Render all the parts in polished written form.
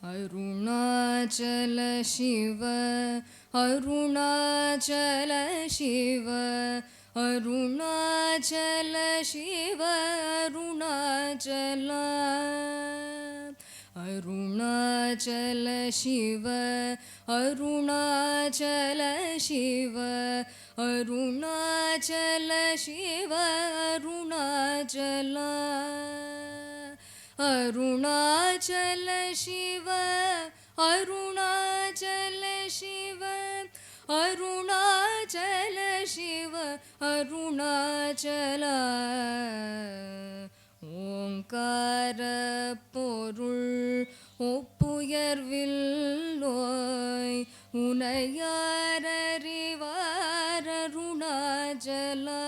Arunachala Shiva, Arunachala Shiva, Arunachala Shiva, Arunachala, Arunachala Shiva, Arunachala Shiva, Arunachala Shiva, Arunachala, Arunachala Shiva, Arunachala Shiva, Arunachala Shiva, Arunachala. ஓங்கார பொருள் ஒப்புயர்வில்லோய் உனையாரறிவார் அருணாச்சலா.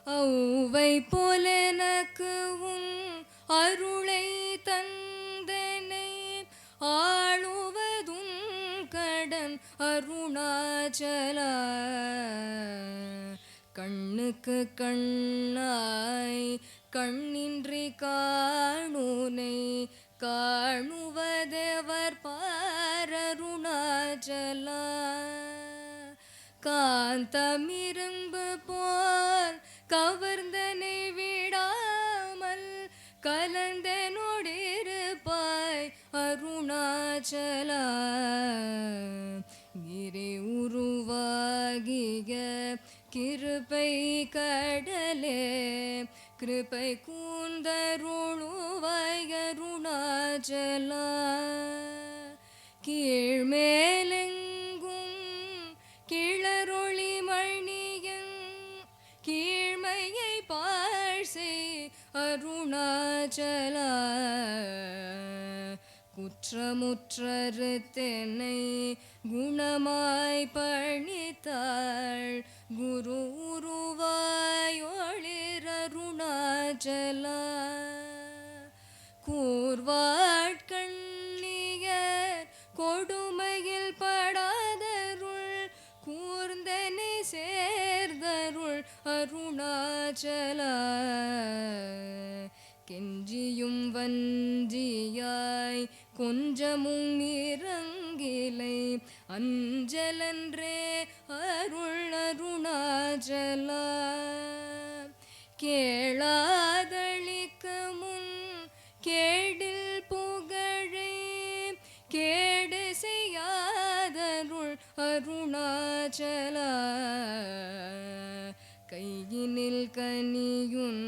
ஔவை போலெனக்கு உன் அருளை தந்தனை ஆளுவதும் கடன் அருணாச்சலா. கண்ணுக்கு கண்ணாய் கண்ணின்றி காணுனை காணுவதெவர் பார் அருணாச்சலா. காந்தமிரும்பு போல் கவர்ந்தனை விடாமல் கலந்தனோடிருப்பாய் அருணாச்சலா. கிரி உருவாகிய கிருபை கடலே கிருபை கூந்தருளுவாய் அருணாச்சலா. கீழ்மேலெங்கும் கிளரொளி மணியன் கீழ்மையை பாழ்சை அருணாச்சலா. குற்றமுற்றறுத்தென்னை குணமாய் பணித்தாள் குரு உருவாய் ஒளிர் அருணாச்சலா. கூர்வாட்கண்ணியர் கொடுமையில் படாதருள் கூர்ந்தனை சேர்தருள் அருணாச்சலா. கெஞ்சியும் வஞ்சியாய் கொஞ்சமும் இறங்கிலை அஞ்சலன்றே அருள் அருணாச்சலா. கேளாதளிக்க முன் கேடில் புகழே கேடு செய்யாதருள் அருணாச்சலா. கையினில் கனியுன்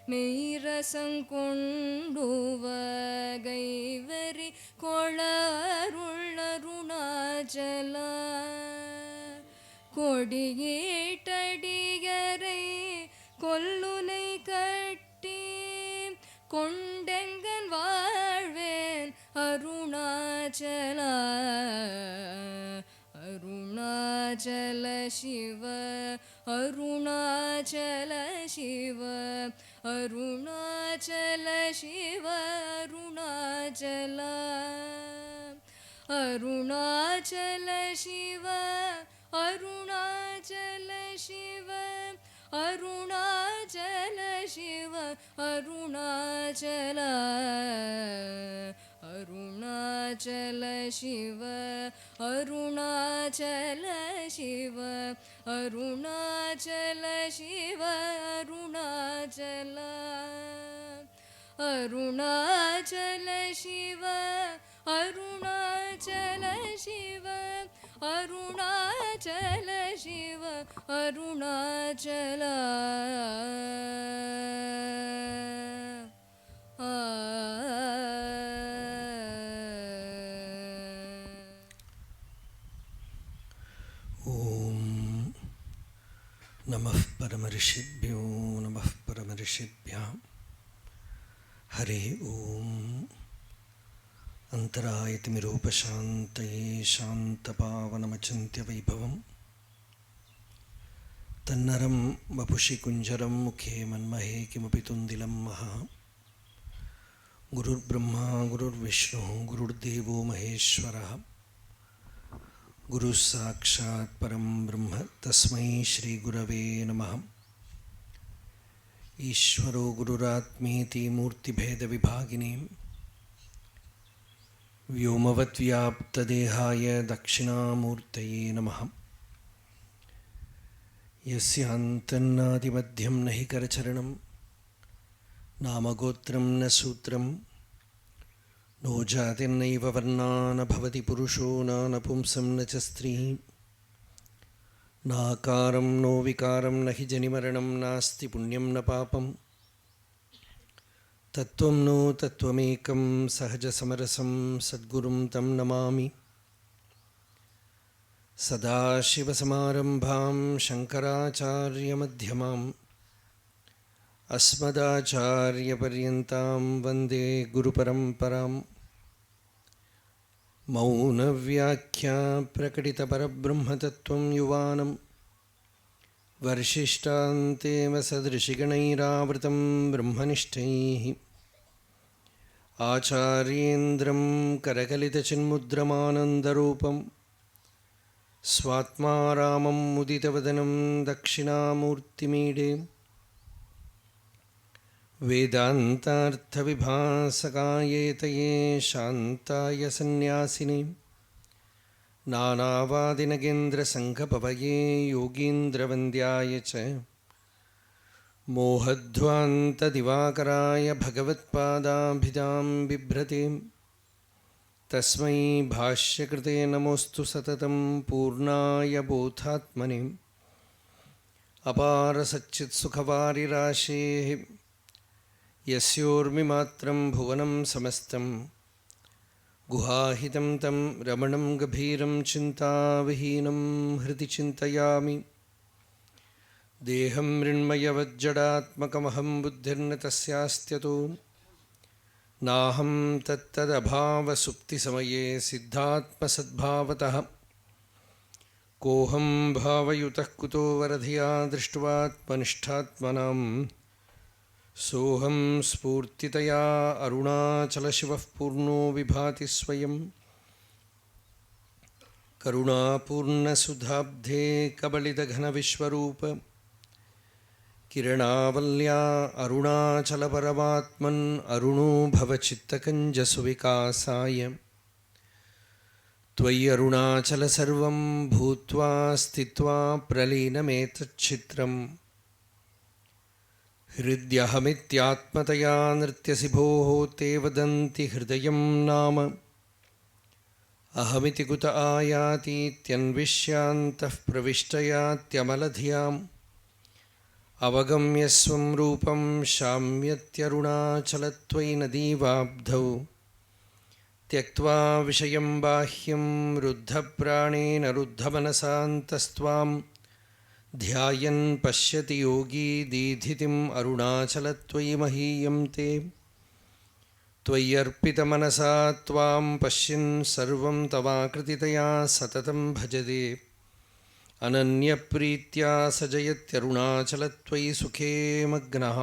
மெய்ரசங்கொண்டு வகைவரி கொள அருள் அருணாச்சலா. கொடியேட்டடியரை கொல்லுனை கட்டி கொண்டெங்கன் வாழ்வேன் அருணாச்சலா. அருணாச்சல சிவ, அருணாச்சல சிவ, அருணாச்சல சிவ, அருணாச்சலா. அருணாச்சல சிவ, அருணாச்சல சிவ, அருணாச்சல சிவ, அருணாச்சலா. அருணாச்சல சிவ, அருணாச்சல சிவ, அருணாச்சல சிவ, அருணாச்சலா. அருணாச்சல சிவ, அருணாச்சல சிவ, அருணாச்சல சிவ, அருணாச்சலா. ஓம் நமः பரமரிஷிभ्यो நமः பரமரிஷிभ्याम्. ஹரே ஓம். அந்தராயதிமிரோபசாந்தயே சாந்தபாவனமச்சிந்த்ய வைபவம் தன்னரம் வபுஷி குஞ்சரம் முகே மன்மஹே கிமபி துந்திலம் மஹா. குருர் பிரம்மா குருர் விஷ்ணு குருர்தேவோ மகேஸ்வரः குரு சாக்ஷாத் பரம் பிரம்ம தஸ்மை ஸ்ரீ குரவே நமः. ஈஸ்வரோ குருராத்மேதி மூர்த்திபேத விபாகினீம் व्योमवद्व्याप्तदेहाय दक्षिणामूर्तये नमः। यस्यान्तन्नादिमध्यं न हि करचरणं नामगोत्रं न सूत्रं नो जातिर्नैव वर्णा न भवति पुरुषो न नपुंसं न च स्त्रीः नाकारं नो विकारं न हि जनिमरणं नास्ति पुण्यं न पापं तत्त्वं नो तत्त्वमेकं सहजसमरसं सद्गुरुं तं नमामि। सदाशिवसमारम्भां शङ्कराचार्यमध्यमाम् अस्मदाचार्यपर्यन्तां वन्दे गुरुपरम्पराम्। मौनव्याख्या प्रकटितपरब्रह्मतत्त्वं युवानं वर्षिष्ठान्तेव सदृशिगणैरावृतं ब्रह्मनिष्ठैः आचार्येन्द्रं करकलितचिन्मुद्रमानन्दरूपं स्वात्मा रामं मुदितवदनं दक्षिणामूर्तिमीडे वेदान्तार्थविभासकायेतये शान्ताय सन्न्यासिने नानावादिनगेन्द्रसङ्घपवये योगीन्द्रवन्द्याय च मोहध्वान्तदिवाकराय भगवत्पादाभिधां बिभ्रते तस्मै भाष्यकृते नमोऽस्तु सततं पूर्णाय बोधात्मने अपारसच्चित्सुखवारिराशेः यस्योर्मिमात्रं भुवनं समस्तं गुहाहितं तं रमणं गभीरं चिन्ताविहीनं हृदि चिन्तयामि। देहं मृण्मयवज्जडात्मकमहं बुद्धिर्न तस्यास्त्यतो नाहं तत्तदभावसुप्तिसमये सिद्धात्मसद्भावतः कोऽहं भावयुतः कुतो वरधिया दृष्ट्वात्मनिष्ठात्मनां सोऽहं स्फूर्तितया अरुणाचलशिवः पूर्णो विभाति स्वयं करुणापूर्णसुधाब्धे कबलितघनविश्वरूप किरणावल्या अरुणाचलपरमात्मन् अरुणो भवचित्तकञ्जसुविकासाय त्वयि अरुणाचल सर्वं भूत्वा स्थित्वा प्रलीनमेतच्छित्रम् हृद्यहमित्यात्मतया नृत्यसि भोः ते वदन्ति हृदयं नाम अहमिति कुत आयातीत्यन्विष्यान्तः प्रविष्टयात्यमलधियाम् अवगम्य स्वं रूपं शाम्यत्यरुणाचलत्वयि नदीवाब्धौ त्यक्त्वा विषयं बाह्यं रुद्धप्राणेन रुद्धमनसान्तस्त्वां ध्यायन् पश्यति योगी दीधितिम् अरुणाचलत्वयि महीयं ते त्वय्यर्पितमनसा त्वां पश्यन् सर्वं तवाकृतितया सततं भजते अनन्यप्रीत्या स जयत्यरुणाचलत्वयि सुखे मग्नः।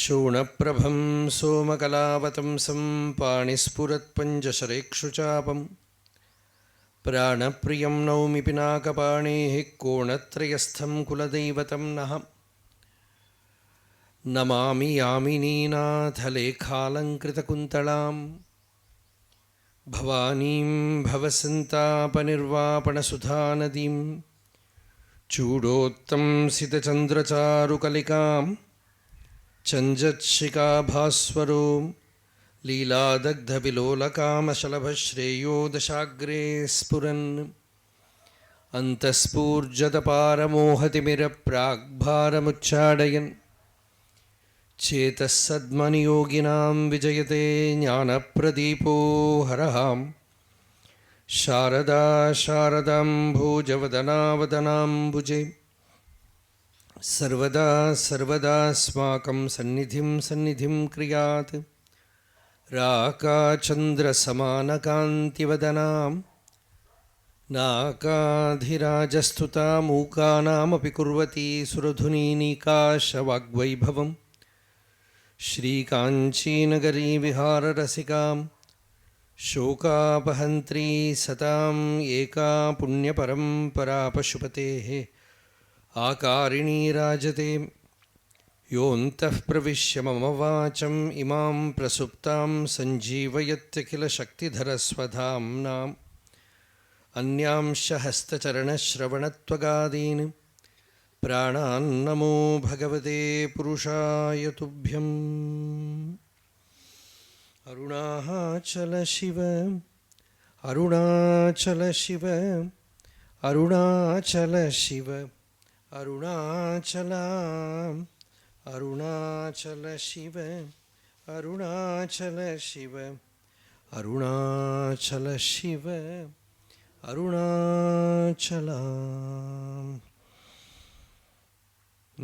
शोणप्रभं सोमकलावतंसं पाणिस्फुरत्पञ्चशरेक्षुचापं प्राणप्रियं नौमि पिनाकपाणेः कोणत्रयस्थं कुलदैवतं नः। नमामि यामिनीनाथलेखालङ्कृतकुन्तलां भवानीं भवसन्तापनिर्वापणसुधानदीं चूडोत्तंसितचन्द्रचारुकलिकां चञ्जत्शिखाभास्वरो लीलादग्धविलोलकामशलभश्रेयो दशाग्रे स्फुरन् अन्तःस्फूर्जतपारमोहतिमिरप्राग्भारमुच्चाडयन् चेतः सद्मनियोगिनां विजयते ज्ञानप्रदीपो हरहां शारदा शारदाम्भोजवदनावदनाम्बुजे सर्वदा सर्वदास्माकं सन्निधिं सन्निधिं क्रियात् राकाचन्द्रसमानकान्तिवदनां नाकाधिराजस्तुता मूकानामपि कुर्वती सुरधुनीनिकाशवाग्वैभवम् श्रीकाञ्चीनगरी विहाररसिकां शोकापहन्त्री सताम् एका पुण्यपरम्परा पशुपतेः आकारिणी राजते योऽन्तः प्रविश्य मम वाचम् इमां प्रसुप्तां सञ्जीवयत्यखिलशक्तिधरस्वधाम्नाम् अन्यांश हस्तचरणश्रवणत्वगादीन् प्राणान्नमो भगवते पुरुषाय तुभ्यम्। अरुणाचल शिव अरुणाचल शिव अरुणाचल शिव अरुणाचला अरुणाचल शिव अरुणाचल शिव अरुणाचल शिव अरुणाचला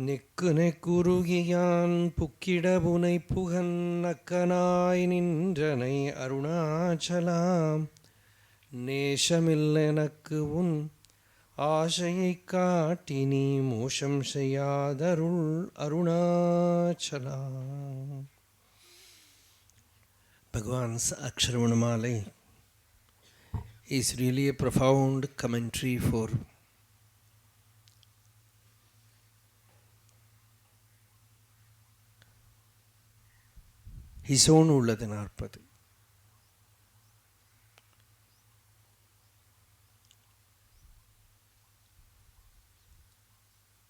நெக்கு நெக்குருகியான் புக்கிடபுனை புகன் நக்கனாய் நின்றனை அருணாச்சலாம் நேசமில்லெனக்கு உன் ஆசையைக் காட்டி நீ மோஷம் செய்யாதருள் Arunachala. Bhagavan's Aksharamanamalai is really a profound commentary for his own உள்ளது நாற்பது.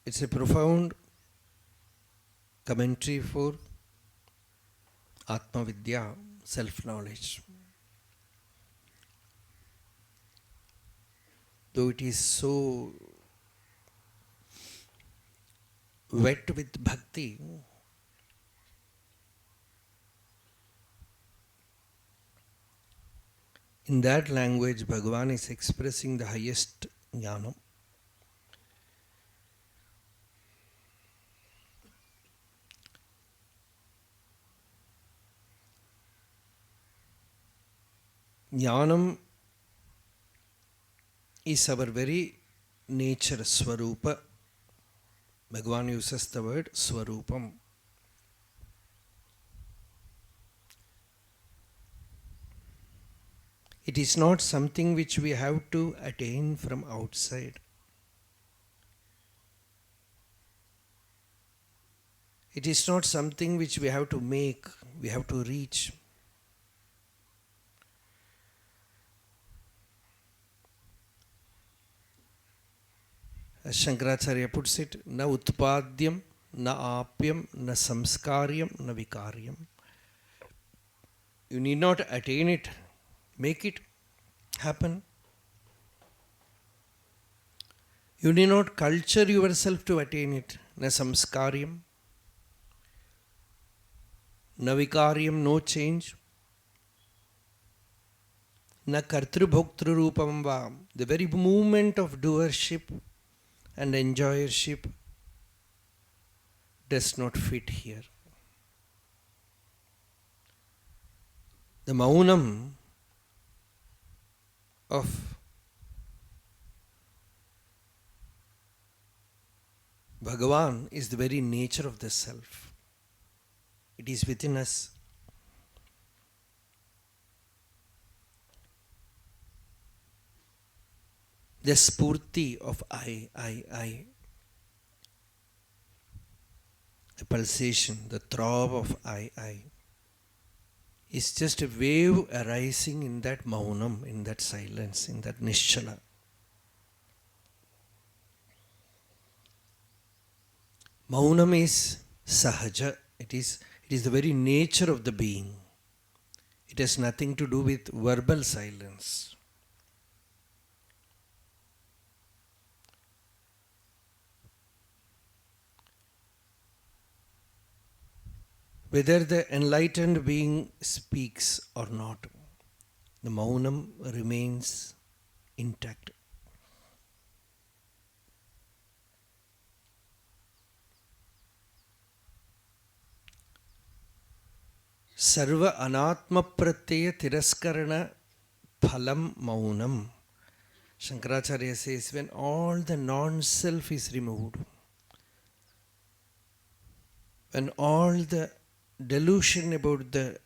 It's a profound commentary for Atma Vidya, self-knowledge. Though it is so wet with bhakti, in that language Bhagavan is expressing the highest jnana. Jnanam is our very nature, Swarupa. Bhagavan uses the word Swarupam. It is not something which we have to attain from outside. It is not something which we have to make, we have to reach. As Shankaracharya puts it, na utpadyam, na apyam, na samskaryam, na vikaryam. You need not attain it, make it happen. You need not culture yourself to attain it. Na samskaryam, na vikaryam, no change. Na kartru-bhoktru rupam va. The very movement of doership and enjoyership does not fit here. The maunam of Bhagavan is the very nature of the self. It is within us. The spurti of I. The pulsation, the throb of I. Is just a wave arising in that maunam, in that silence, in that nischala. Maunam is sahaja. It is the very nature of the being. It has nothing to do with verbal silence. Whether the enlightened being speaks or not, the maunam remains intact. Sarva anatma pratyaya tiraskarana phalam maunam. Shankaracharya says, when all the non-self is removed, when all the delusion about the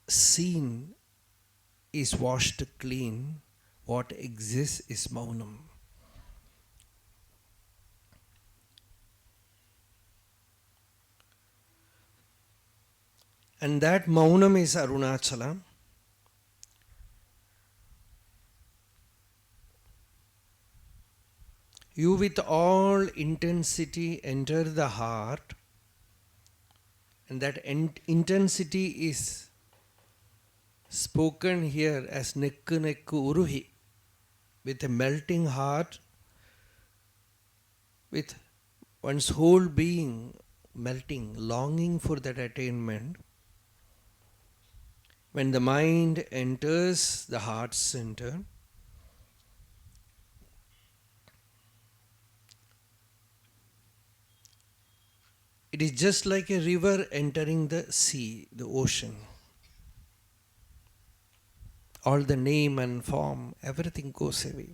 scene is washed clean, what exists is maunam. And that Maunam is Arunachala. You with all intensity enter the heart, and that intensity is spoken here as nekku nekku uruhi, with a melting heart, with one's whole being melting, longing for that attainment. When the mind enters the heart center, it is just like a river entering the sea, the ocean. All the name and form, everything goes away.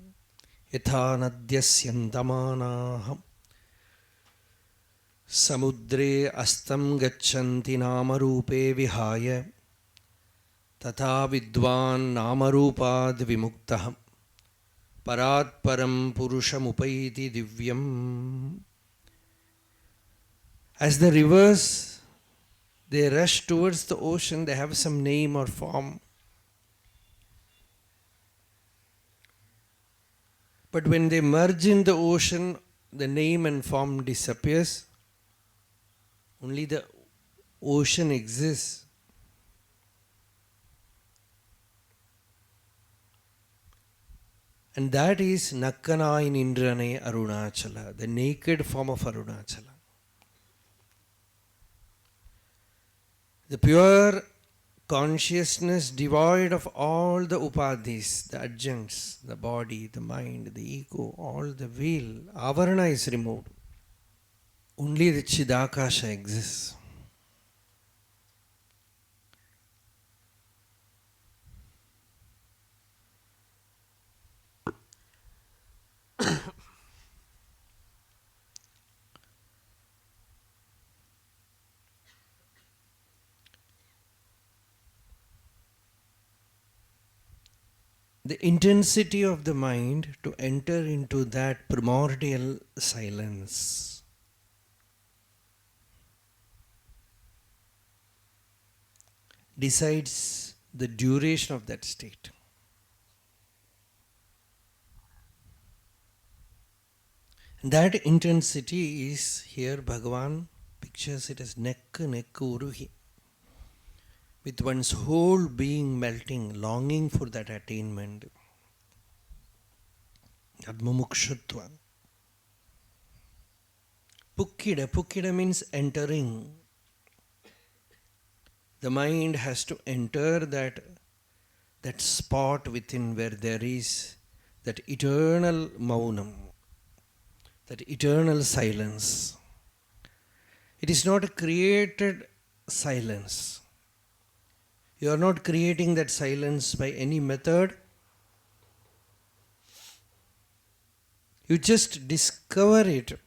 Yatha nadyasyandamanaham samudre astam gacchanti namarupe vihaya tatha vidwan namarupad vimuktah parat param purusham upaiti divyam. As the rivers, they rush towards the ocean, they have some name or form. But when they merge in the ocean, the name and form disappears. Only the ocean exists. And that is Nakkana in Indrane Arunachala, the naked form of Arunachala. The pure consciousness devoid of all the upadhis, the adjuncts, the body, the mind, the ego, all the will, avarana is removed. Only the Chidakasha exists. The intensity of the mind to enter into that primordial silence decides the duration of that state. And that intensity is here Bhagavan pictures it as nekku nekku uruhi, with one's whole being melting, longing for that attainment. Admumukshutva. Pukkida means entering. The mind has to enter that spot within where there is that eternal maunam, that eternal silence. It is not a created silence. You are not creating that silence by any method. You just discover it,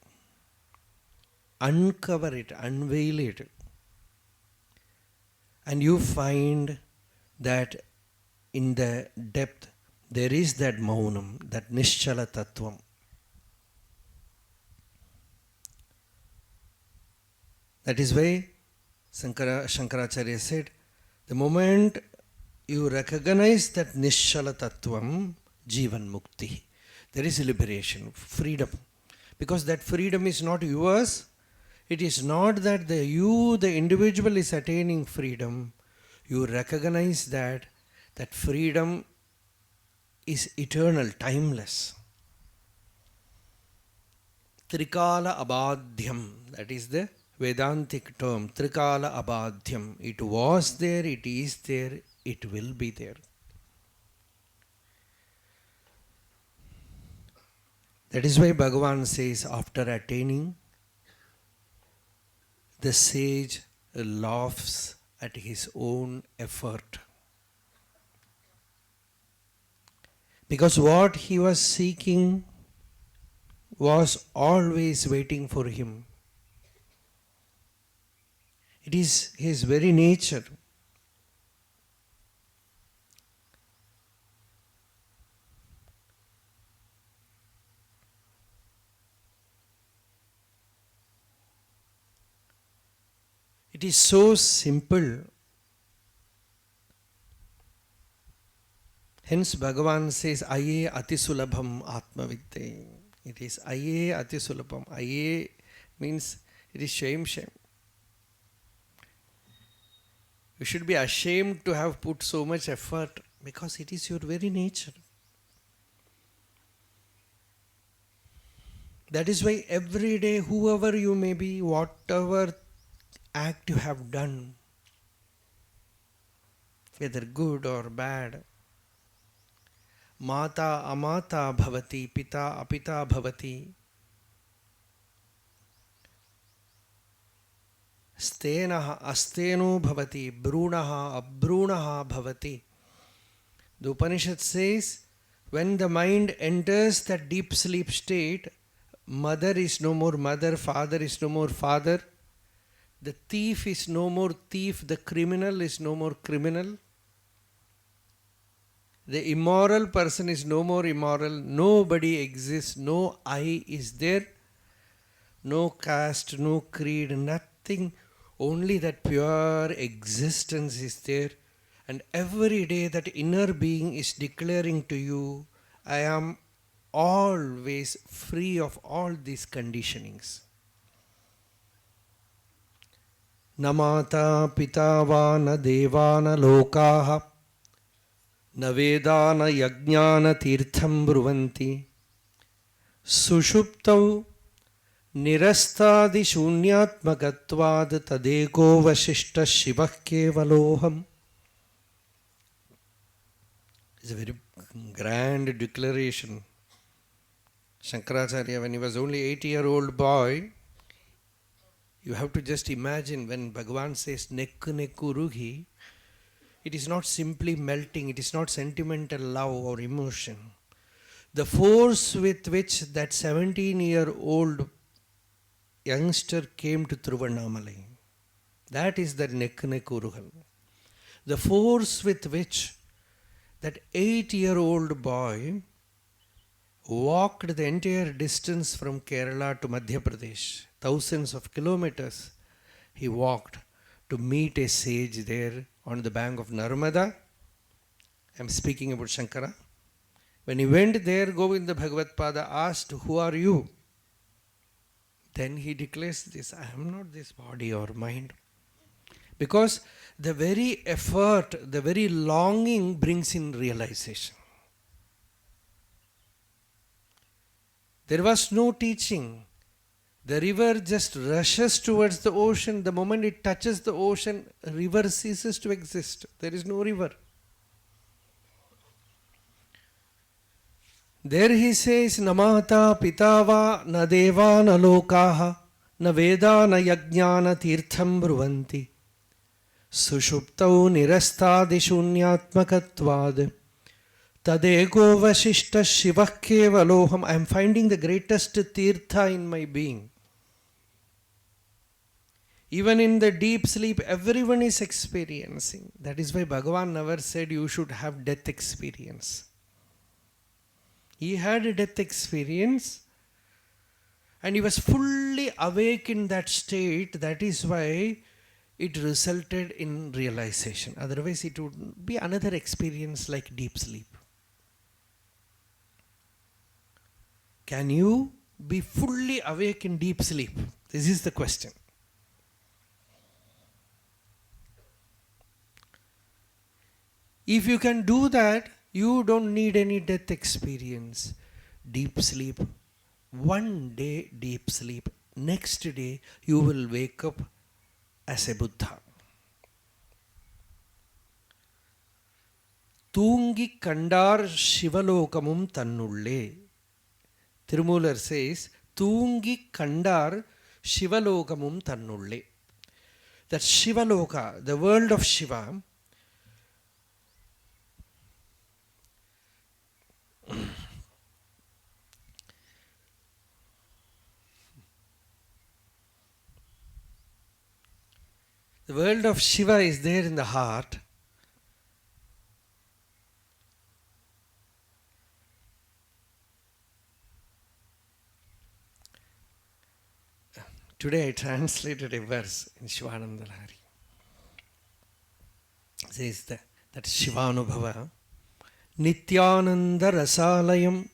uncover it, unveil it. And you find that in the depth there is that maunam, that nischala tattvam. That is why Shankaracharya said, the moment you recognize that nischala tattvam, jivan mukti, there is liberation, freedom. Because that freedom is not yours. It is not that the individual is attaining freedom. You recognize that freedom is eternal, timeless. Trikala abadhyam, that is the Vedantic term, Trikala abadhyam. It was there, it is there, it will be there. That is why Bhagavan says, after attaining, the sage laughs at his own effort. Because what he was seeking was always waiting for him. It is his very nature. It is so simple, Hence Bhagavan says, Aye atisulabham atmavitte. It is Aye atisulabham. Aye means it is shame. You should be ashamed to have put so much effort because it is your very nature. That is why every day, whoever you may be, whatever act you have done, whether good or bad, Mata amata bhavati, pita apita bhavati, stenaha asteno bhavati, brunaha abrunaha bhavati. The Upanishad says, when the mind enters that deep sleep state, mother is no more mother, father is no more father, the thief is no more thief, the criminal is no more criminal, the immoral person is no more immoral, nobody exists, no I is there, no caste, no creed, nothing, only that pure existence is there. And every day that inner being is declaring to you, I am always free of all these conditionings. Na mata pita va na deva na lokaha na veda na yajna na tirtham bruvanti sushuptau nirastadi shunyatmakatvad tadeko vasishta shivah kevaloham. It's a very grand declaration. Shankaracharya, when he was only 8-year-old boy, you have to just imagine when Bhagavan says nekku nekku ruhi, it is not simply melting, it is not sentimental love or emotion. The force with which that 17-year-old youngster came to Tiruvanamalai, that is the nekku nekku ruhal. The force with which that 8-year-old boy walked the entire distance from Kerala to Madhya Pradesh, thousands of kilometers he walked to meet a sage there on the bank of Narmada. I am speaking about Shankara. When he went there, Govinda Bhagavad Pada asked, who are you? Then he declares this, I am not this body or mind. Because the very effort, the very longing brings in realization. There was no teaching. The river just rushes towards the ocean. The moment it touches the ocean, river ceases to exist. There is no river. There he says, Namata pitava na deva na lokaha na veda na yajna na tirtham bruvanti sushuptau nirastadi shunyatmakatvad tadeko vasishta shivah kevaloham. I am finding the greatest tirtha in my being. Even in the deep sleep, everyone is experiencing. That is why Bhagavan never said you should have death experience. He had a death experience and he was fully awake in that state. That is why it resulted in realization. Otherwise, it would be another experience like deep sleep. Can you be fully awake in deep sleep? This is the question. If you can do that, you don't need any death experience. Deep sleep. One day deep sleep. Next day you will wake up as a Buddha. Tungi kandar shivalokamum tannulle. Tirumular says, Tungi kandar shivalokamum tannulle. That Shivaloka, the world of Shiva, the world of Shiva is there in the heart. Today I translated a verse in Shivananda Lahari. It says that Shivanubhava, Nityananda Rasalayam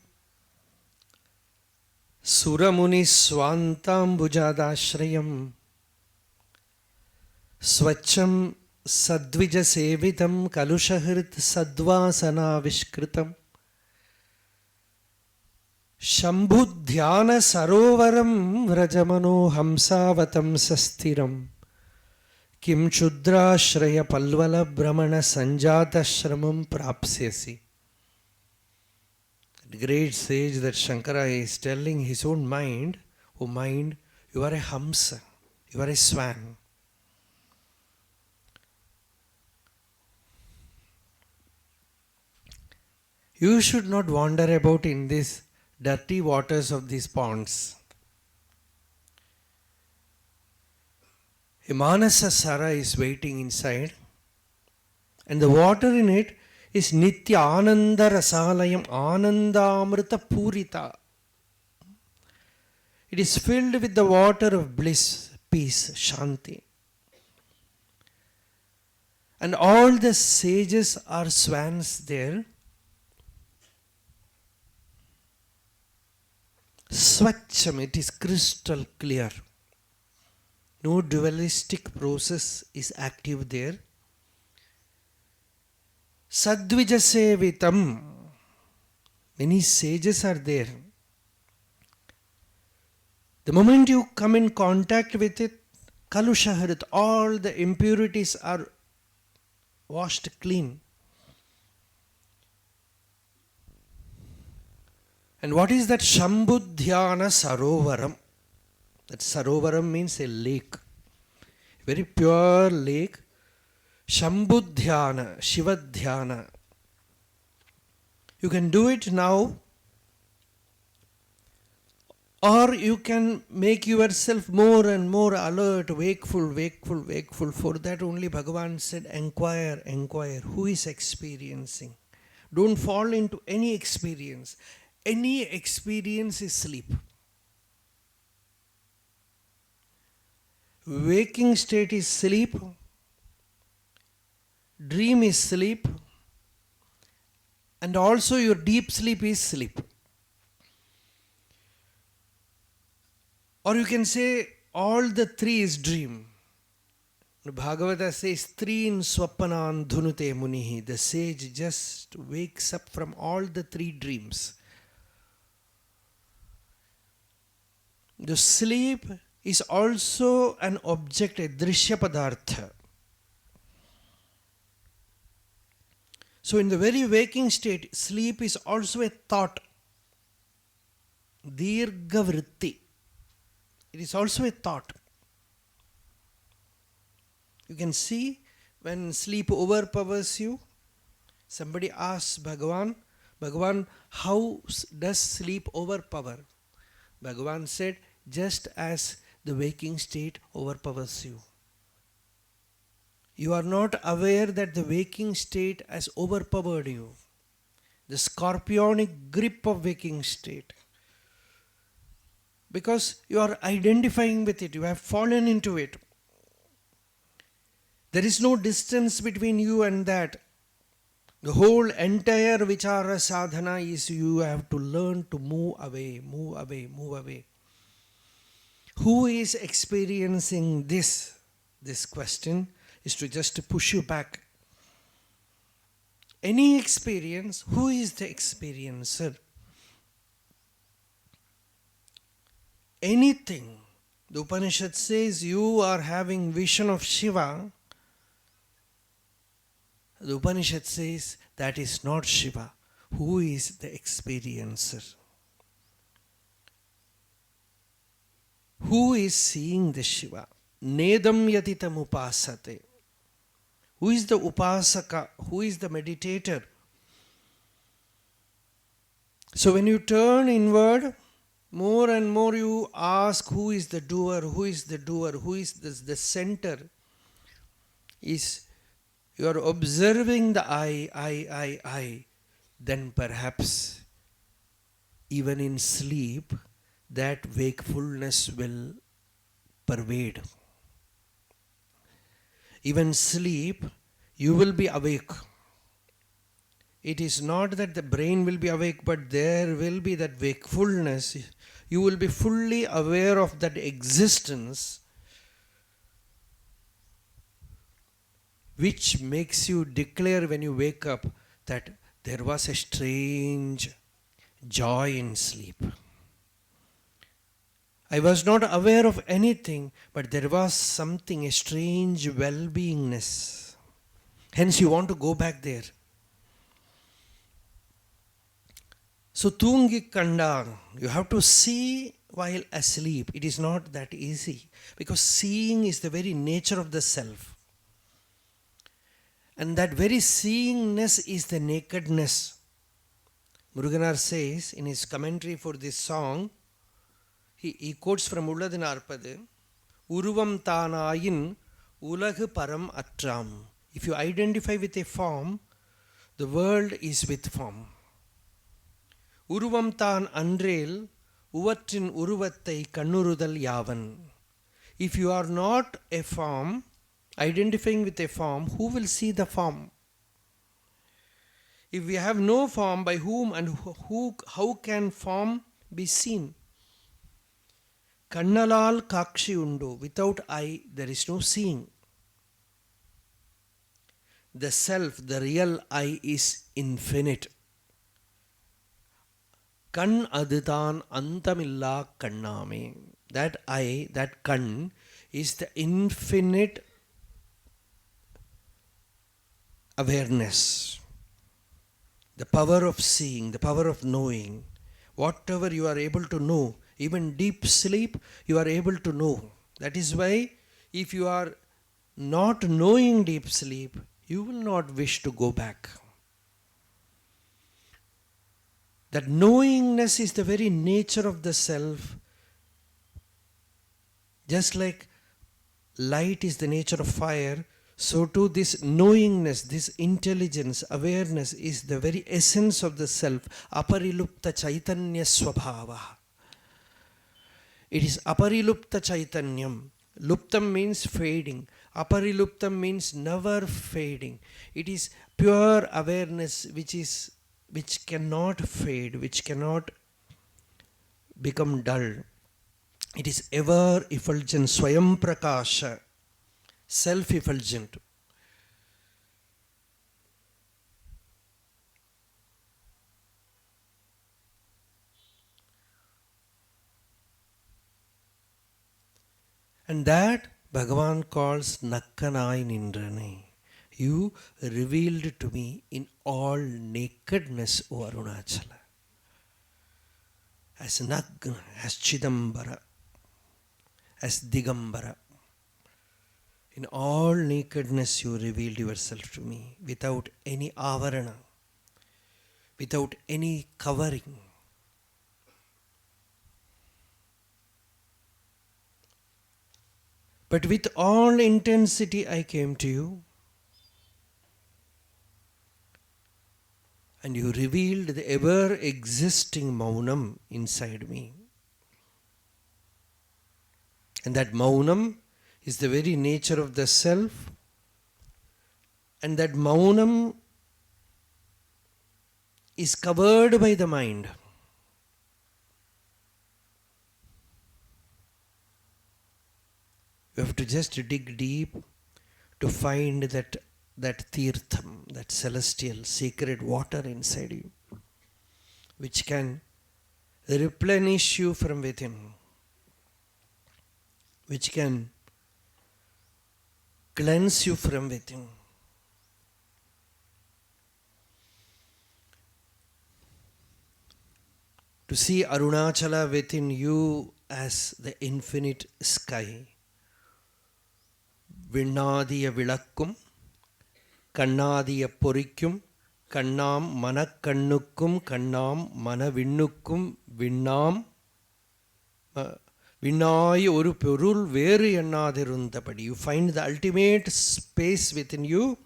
Suramuni Swantambujadashrayam Swacham Sadvija Sevitam Kalushahrit Sadvasana Vishkritam Shambhudhyana Sarovaram Vrajamano Hamsavatam Sastiram Kim Chudrashraya Palvala Brahmana Sanjata Shramam Prapsyasi. The great sage that Shankara is telling his own mind, oh mind, you are a Hamsa, you are a swan. You should not wander about in these dirty waters of these ponds. A Manasa Sara is waiting inside, and the water in it is Nitya Ananda Rasalayam Anandamrita Purita. It is filled with the water of bliss, peace, Shanti. And all the sages are swans there. Swacham, it is crystal clear. No dualistic process is active there. Sadvija Sevitam, many sages are there. The moment you come in contact with it, Kalushaharit, all the impurities are washed clean. And what is that Shambhudhyana Sarovaram? That Sarovaram means a lake, a very pure lake. Shambhudhyana, Shivadhyana. You can do it now, or you can make yourself more and more alert, wakeful. For that only Bhagavan said, inquire. Who is experiencing? Don't fall into any experience. Any experience is sleep. Waking state is sleep. Dream is sleep. And also your deep sleep is sleep. Or you can say all the three is dream. Bhagavata says, Trin Swapanan Dhunute Munihi. The sage just wakes up from all the three dreams. The sleep is also an object, a drishya padartha. So in the very waking state, sleep is also a thought. Dirgha vritti. It is also a thought. You can see when sleep overpowers you, somebody asks Bhagavan, how does sleep overpower? Bhagavan said, just as the waking state overpowers you. You are not aware that the waking state has overpowered you. The scorpionic grip of waking state. Because you are identifying with it, you have fallen into it. There is no distance between you and that. The whole entire vichara sadhana is you have to learn to move away. Who is experiencing this? This question is to just push you back. Any experience, who is the experiencer? Anything. The Upanishad says you are having vision of Shiva. The Upanishad says that is not Shiva. Who is the experiencer? Who is seeing the Shiva? Nedam yatitam upasate. Who is the upasaka? Who is the meditator? So when you turn inward, more and more you ask who is the doer, who is the center. Is you are observing the I. Then perhaps even in sleep, that wakefulness will pervade. Even sleep, you will be awake. it is not that the brain will be awake, but there will be that wakefulness. You will be fully aware of that existence, which makes you declare when you wake up that there was a strange joy in sleep. I was not aware of anything, but there was something, a strange well-beingness. Hence you want to go back there. So Tungi Kanda, you have to see while asleep. It is not that easy, because seeing is the very nature of the self. And that very seeingness is the nakedness. Muruganar says in his commentary for this song, he quotes from Ulladin Arpadu, Uruvam Tanayin Ulag Param Atram. If you identify with a form, the world is with form. Uruvam Tan Andrel Uvatrin Uruvattai Kannurudal Yavan. If you are not a form, identifying with a form, who will see the form? If we have no form, by whom and how can form be seen? Kannalal kakshi undu. Without eye, there is no seeing. The self, the real I, is infinite. Kan adudan antamilla kanname. That I, that kan, is the infinite awareness. The power of seeing, the power of knowing. Whatever you are able to know, even deep sleep, you are able to know. That is why if you are not knowing deep sleep, you will not wish to go back. That knowingness is the very nature of the self. Just like light is the nature of fire, so too this knowingness, this intelligence, awareness is the very essence of the self. Aparilupta chaitanya swabhava. It is aparilupta chaitanyam. Luptam means fading. Apariluptam means never fading. It is pure awareness which cannot fade, which cannot become dull. It is ever effulgent, swayam prakasha, self-effulgent. And that Bhagavan calls Nakkanai Nindrane. You revealed to me in all nakedness, O Arunachala. As Nagna, as Chidambara, as Digambara. In all nakedness you revealed yourself to me, without any avarana, without any covering. But with all intensity I came to you, and you revealed the ever-existing Maunam inside me. And that Maunam is the very nature of the self, and that Maunam is covered by the mind. You have to just dig deep to find that Tirtham, that celestial, sacred water inside you, which can replenish you from within, which can cleanse you from within. To see Arunachala within you as the infinite sky. Vinnadiya vilakkum, kannadiya porikkum, kannam manakannukkum, kannam manavinnukkum, vinnam Vinnayi oru porul veru ennadirundapadi. You find the ultimate space within you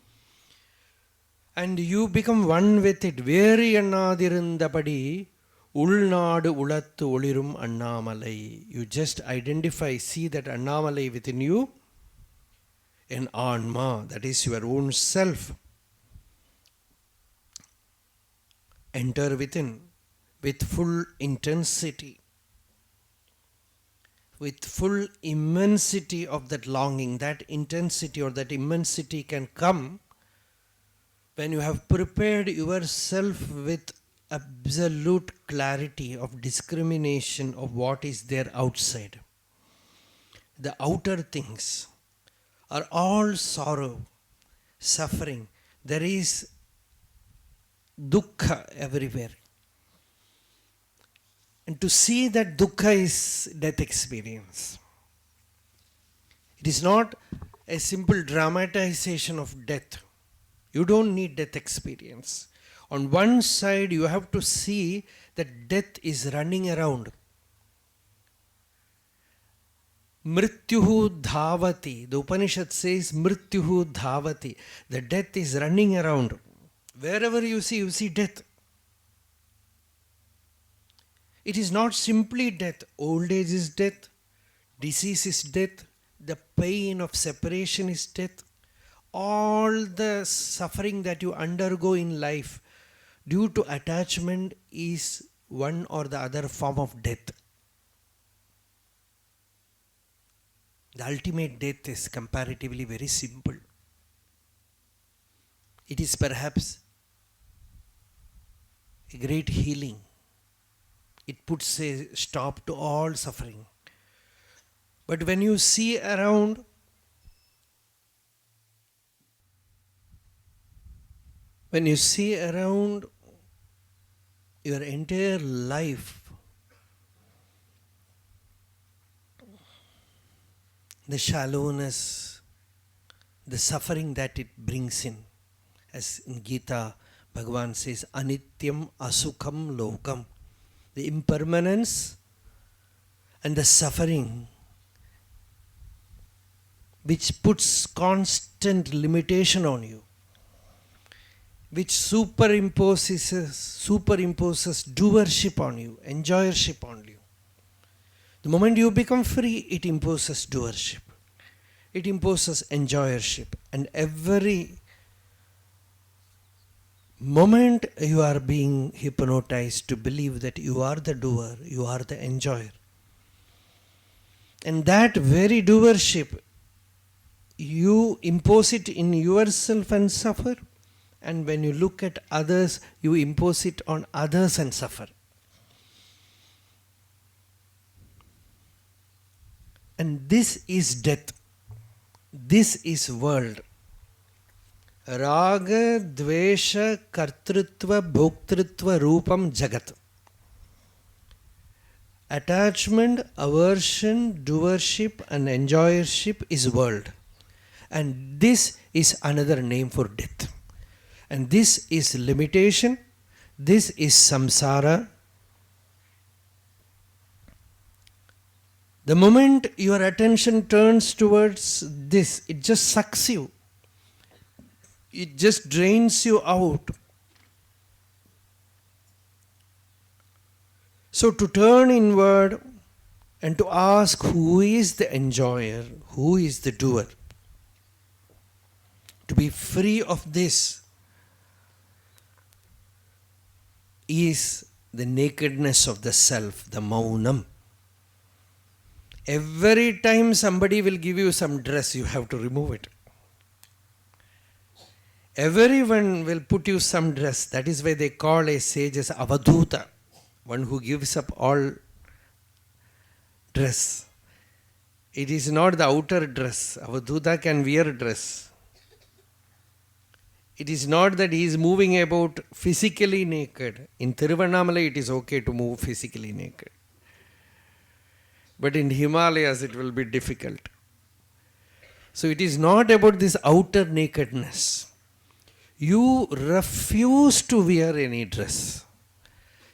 and you become one with it. Veru ennadirundapadi ulnadu ulattu olirum Annamalai. You just identify, see that Annamalai within you, an Anma, that is your own self. enter within with full intensity, with full immensity of that longing. That intensity or that immensity can come when you have prepared yourself with absolute clarity of discrimination of what is there outside. The outer things are all sorrow, suffering. There is dukkha everywhere. And to see that dukkha is death experience. It is not a simple dramatization of death. You don't need death experience. On one side, you have to see that death is running around. Mrityuhu dhavati. The Upanishad says Mrityuhu dhavati. The death is running around. Wherever you see death. It is not simply death. Old age is death. Disease is death. The pain of separation is death. All the suffering that you undergo in life due to attachment is one or the other form of death. The ultimate death is comparatively very simple. It is perhaps a great healing. It puts a stop to all suffering. But when you see around, your entire life, the shallowness, the suffering that it brings in, as in Gita, Bhagavan says, Anityam Asukham Lokam. The impermanence and the suffering which puts constant limitation on you, which superimposes doership on you, enjoyership on you. The moment you become free, it imposes doership. It imposes enjoyership. And every moment you are being hypnotized to believe that you are the doer, you are the enjoyer. And that very doership, you impose it in yourself and suffer. And when you look at others, you impose it on others and suffer. And this is death. This is world. Raga, Dvesha, Kartrutva, Bhoktritva, Rupam, Jagat. Attachment, aversion, doership and enjoyership is world. And this is another name for death. And this is limitation. This is samsara. The moment your attention turns towards this, it just sucks you. It just drains you out. So to turn inward and to ask who is the enjoyer, who is the doer, to be free of this is the nakedness of the self, the maunam. Every time somebody will give you some dress, you have to remove it. Everyone will put you some dress. That is why they call a sage as avadhuta, one who gives up all dress. It is not the outer dress. Avadhuta can wear dress. It is not that he is moving about physically naked. In Tiruvanamalai it is okay to move physically naked. But in Himalayas it will be difficult. So it is not about this outer nakedness. You refuse to wear any dress.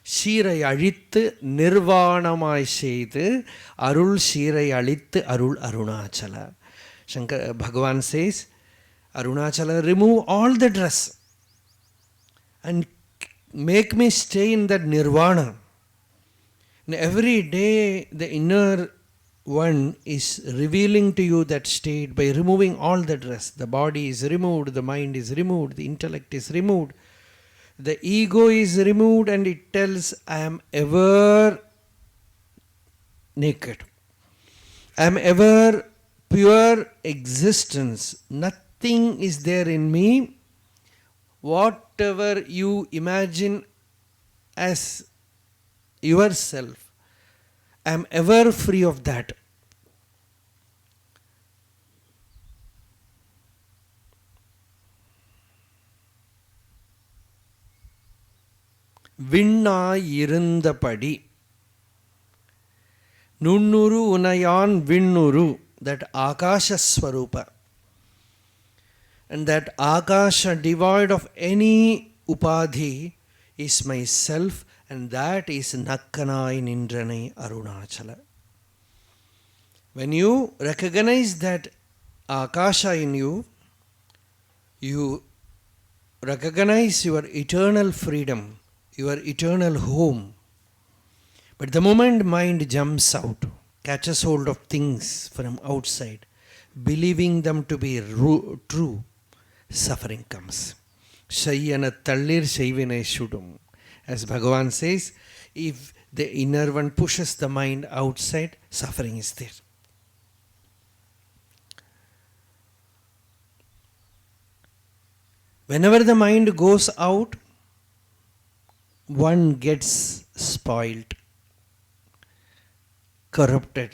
Shirai alittu nirvanamai seidu arul shirai alittu arul Arunachala. Bhagavan says, Arunachala, remove all the dress and make me stay in that nirvana. And every day the inner one is revealing to you that state by removing all the dress. The body is removed, the mind is removed, the intellect is removed. the ego is removed and it tells, I am ever naked. I am ever pure existence. Nothing is there in me. Whatever you imagine as yourself, I am ever free of that. விண்ணாய் இருந்தபடி நுண்ணுரு உனையான் விண்ணுரு, that Akasha Swarupa, and that Akasha devoid of any upadhi is myself, and that is Nakkanai Nindranai Arunachala. When you recognize that Akasha in you, you recognize your eternal freedom, your eternal home. But the moment mind jumps out, catches hold of things from outside, believing them to be true, suffering comes. Shayyana tallir shayvine shudum. As Bhagavan says, if the inner one pushes the mind outside, suffering is there. Whenever the mind goes out, one gets spoiled, corrupted.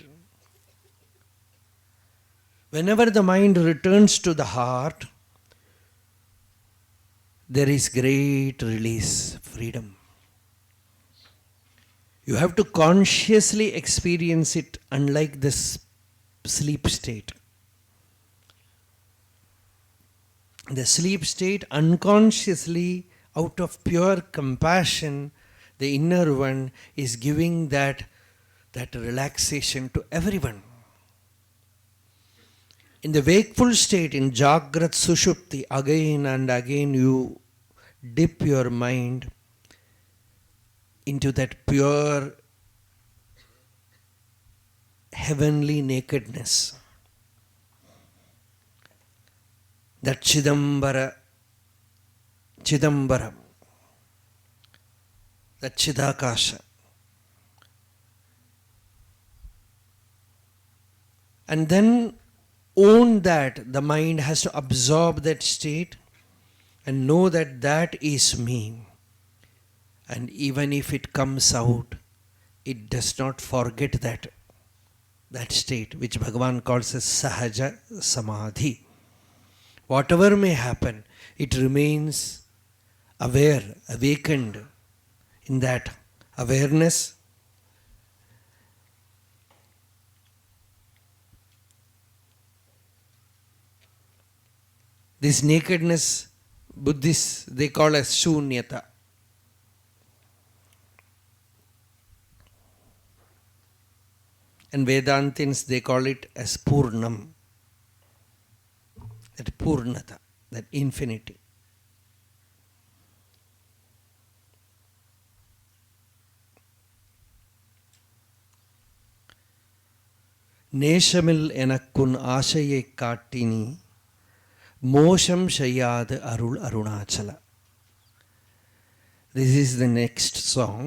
Whenever the mind returns to the heart, there is great release, freedom. You have to consciously experience it, unlike this sleep state. The sleep state, unconsciously, out of pure compassion, the inner one is giving that relaxation to everyone. In the wakeful state, in Jagrat Sushupti, again and again you dip your mind into that pure heavenly nakedness. That Chidambaram, that Chidakasha. And then own that the mind has to absorb that state and know that that is me. And even if it comes out, it does not forget that state, which Bhagavan calls as Sahaja Samadhi. Whatever may happen, it remains aware, awakened in that awareness. This nakedness, Buddhists, they call as Shunyata. And Vedantins, they call it as Purnam. That Purnata, that infinity. நேசமில் எனக்குன் ஆசையை காட்டினி மோஷம் செய்யாது அருள் Arunachal. This is the next song.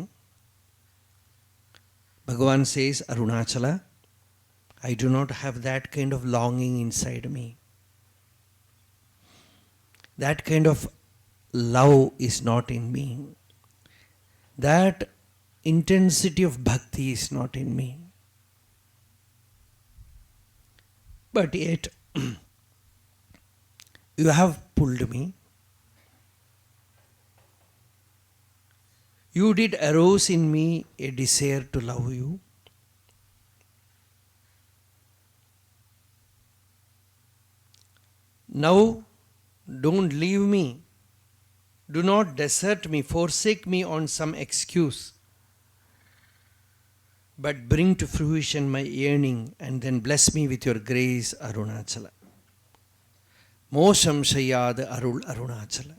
Bhagavan says, Arunachala, I do not have that kind of longing inside me. That kind of love is not in me. That intensity of bhakti is not in me. But yet, you have pulled me. You did arouse in me a desire to love you. Now, don't leave me. Do not desert me, forsake me on some excuse. But bring to fruition my yearning and then bless me with your grace, Arunachala. Mosham Shayad Arul Arunachala.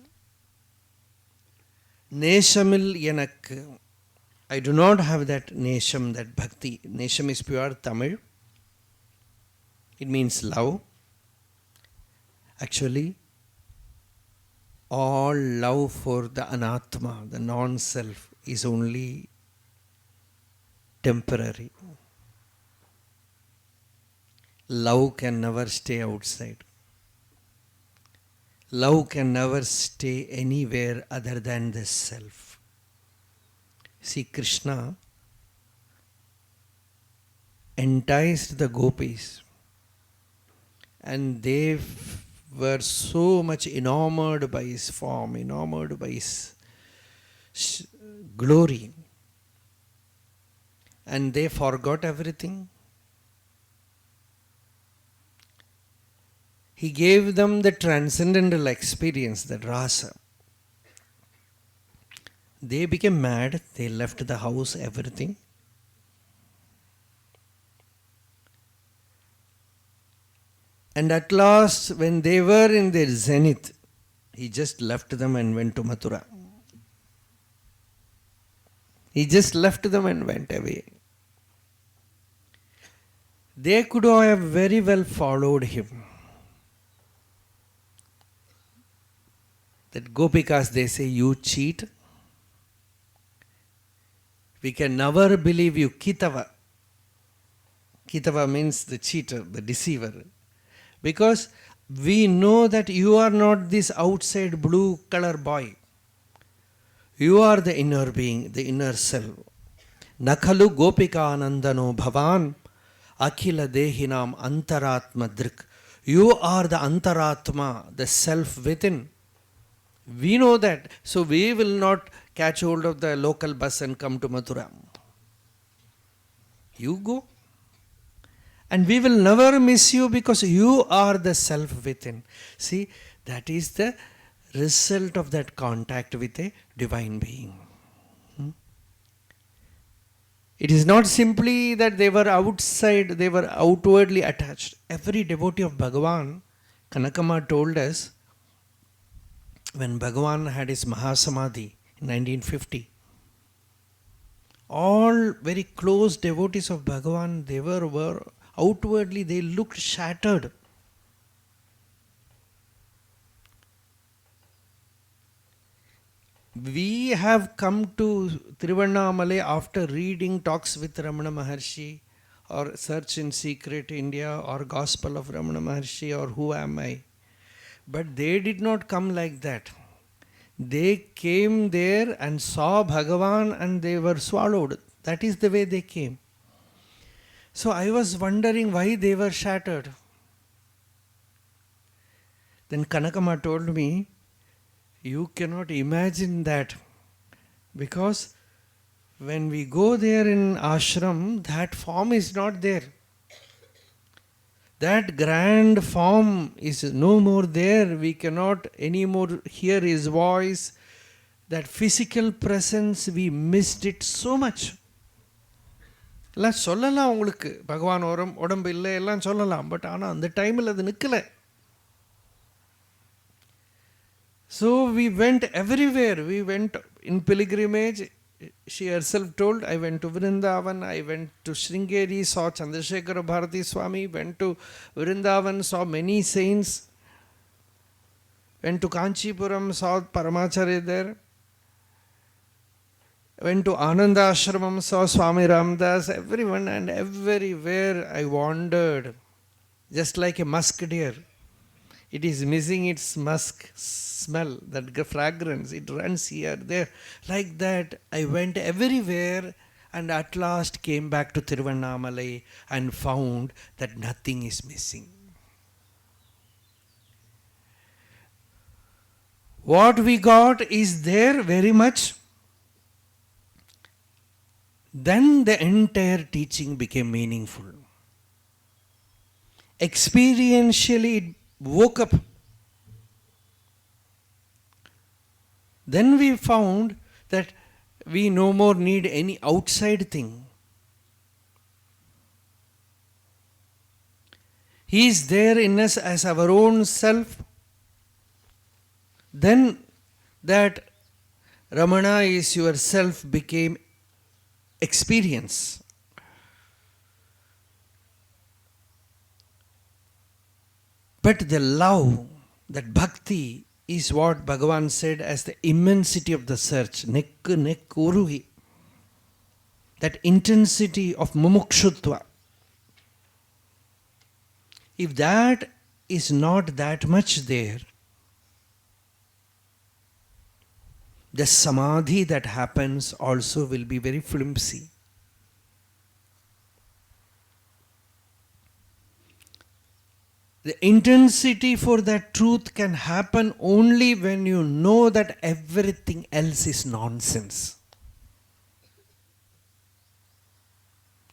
Neshamil Yanakku. I do not have that nesham, that bhakti. Nesham is pure Tamil. It means love. Actually, all love for the anatma, the non-self, is only temporary. Love can never stay outside. Love can never stay anywhere other than the self. See, Krishna enticed the gopis, and they were so much enamored by his form, enamored by his glory, and they forgot everything. He gave them the transcendental experience, the rasa. They became mad, they left the house, everything. And at last, when they were in their zenith, he just left them and went to Mathura. He just left them and went away. They could have very well followed him. That Gopikas, they say, you cheat. We can never believe you. Kitava. Kitava means the cheater, the deceiver. Because we know that you are not this outside blue color boy. You are the inner being, the inner self. Nakhalu gopika anandano bhavan akhila dehinam antaratma drik. You are the antaratma, the self within. We know that. So we will not catch hold of the local bus and come to Mathura. You go. And we will never miss you because you are the self within. See, that is the result of that contact with a divine being. It is not simply that they were outside, they were outwardly attached. Every devotee of Bhagavan, Kanakama told us, when Bhagavan had his Mahasamadhi in 1950, all very close devotees of Bhagavan, they were outwardly, they looked shattered. We have come to Tiruvanamalai after reading talks with Ramana Maharshi or Search in Secret India or Gospel of Ramana Maharshi or Who Am I? But they did not come like that. They came there and saw Bhagavan and they were swallowed. That is the way they came. So I was wondering why they were shattered. Then Kanakama told me, you cannot imagine that, because when we go there in ashram, that form is not there. That grand form is no more there. We cannot anymore hear his voice. That physical presence, we missed it so much. எல்லாம் சொல்லலாம் உங்களுக்கு, பகவான் உடம்பு இல்லை எல்லாம் சொல்லலாம், but ஆனால் அந்த டைமில் அது நிற்கலை. So we went everywhere. We went in pilgrimage. She herself told, I went to Vrindavan, I went to Sringeri, saw Chandrasekhara Bharati Swami, went to Vrindavan, saw many saints, went to Kanchipuram, saw Paramacharya there, went to Ananda Ashramam, saw Swami Ramdas, everyone and everywhere I wandered, just like a musk deer. It is missing its musk smell, that fragrance. It runs here, there. Like that, I went everywhere and at last came back to Tiruvanamalai and found that nothing is missing. What we got is there very much. Then the entire teaching became meaningful. Experientially, it woke up. Then we found that we no more need any outside thing. He is there in us as our own self. Then that Ramana is your self became experience. But the love, that bhakti, is what Bhagavan said as the immensity of the search. Nekku nekku uruhi. That intensity of mumukshutva. If that is not that much there, the samadhi that happens also will be very flimsy. The intensity for that truth can happen only when you know that everything else is nonsense.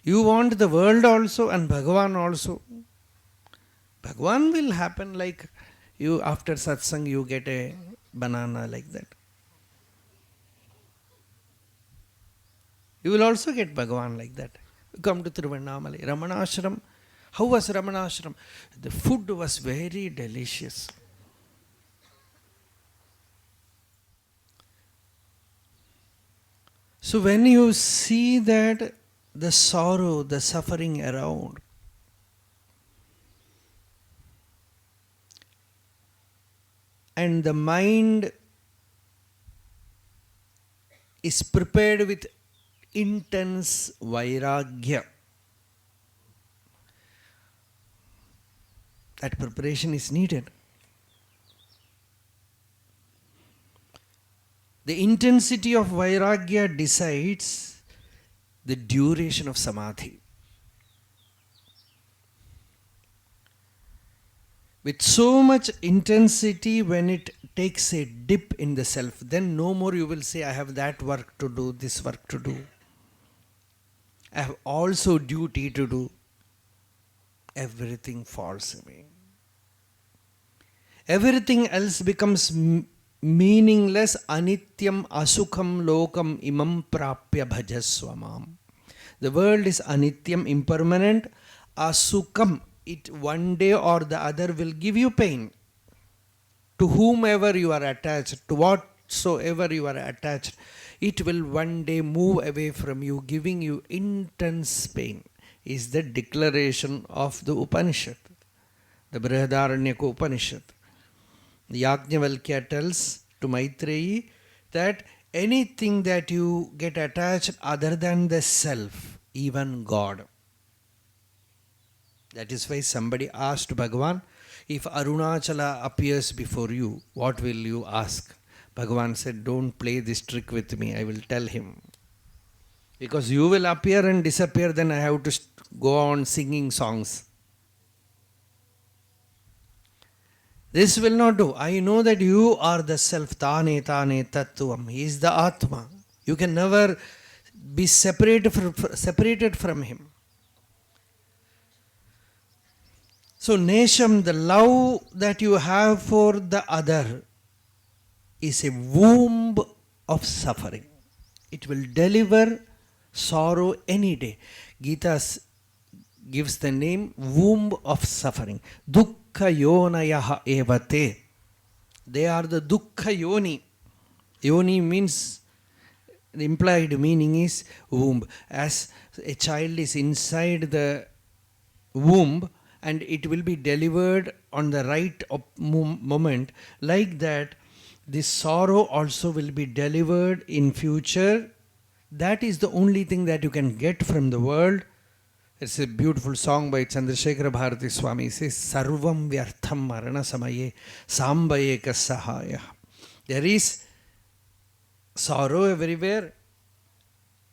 You want the world also and Bhagavan also. Bhagavan will happen like you after satsang you get a banana like that. You will also get Bhagavan like that. Come to Tirtha, Ramanacharana. How was Ramanacharana? The food was very delicious. So when you see that the sorrow, the suffering around, and the mind is prepared with intense vairagya, that preparation is needed. The intensity of vairagya decides the duration of samadhi. With so much intensity, when it takes a dip in the self, then no more you will say, I have that work to do, this work to do. I have also duty to do. Everything falls away. Everything else becomes meaningless. Anityam asukham lokam imam prapya bhajaswamam. The world is anityam, impermanent. Asukham, it one day or the other will give you pain. To whomever you are attached, to whatsoever you are attached, it will one day move away from you, giving you intense pain. Is the declaration of the Upanishad, the Brihadaranyaka Upanishad. The Yajnavalkya tells to Maitreyi that anything that you get attached other than the self, even God. That is why somebody asked Bhagavan, if Arunachala appears before you, what will you ask? Bhagavan said, don't play this trick with me, I will tell him. Because you will appear and disappear, then I have to go on singing songs. This will not do. I know that you are the self, tane tane tattvam. He is the Atma. You can never be separated from him. So Nesham, the love that you have for the other is a womb of suffering. It will deliver sorrow any day. Gita gives the name womb of suffering. Dukkha yonayaha evate. They are the dukkha yoni. Yoni means, the implied meaning is womb. As a child is inside the womb and it will be delivered on the right moment, like that this sorrow also will be delivered in future. That is the only thing that you can get from the world. It's a beautiful song by Chandrasekhara Bharati Swami. It says, Sarvam vyartham marana samaye sambayeka sahaya. There is sorrow everywhere,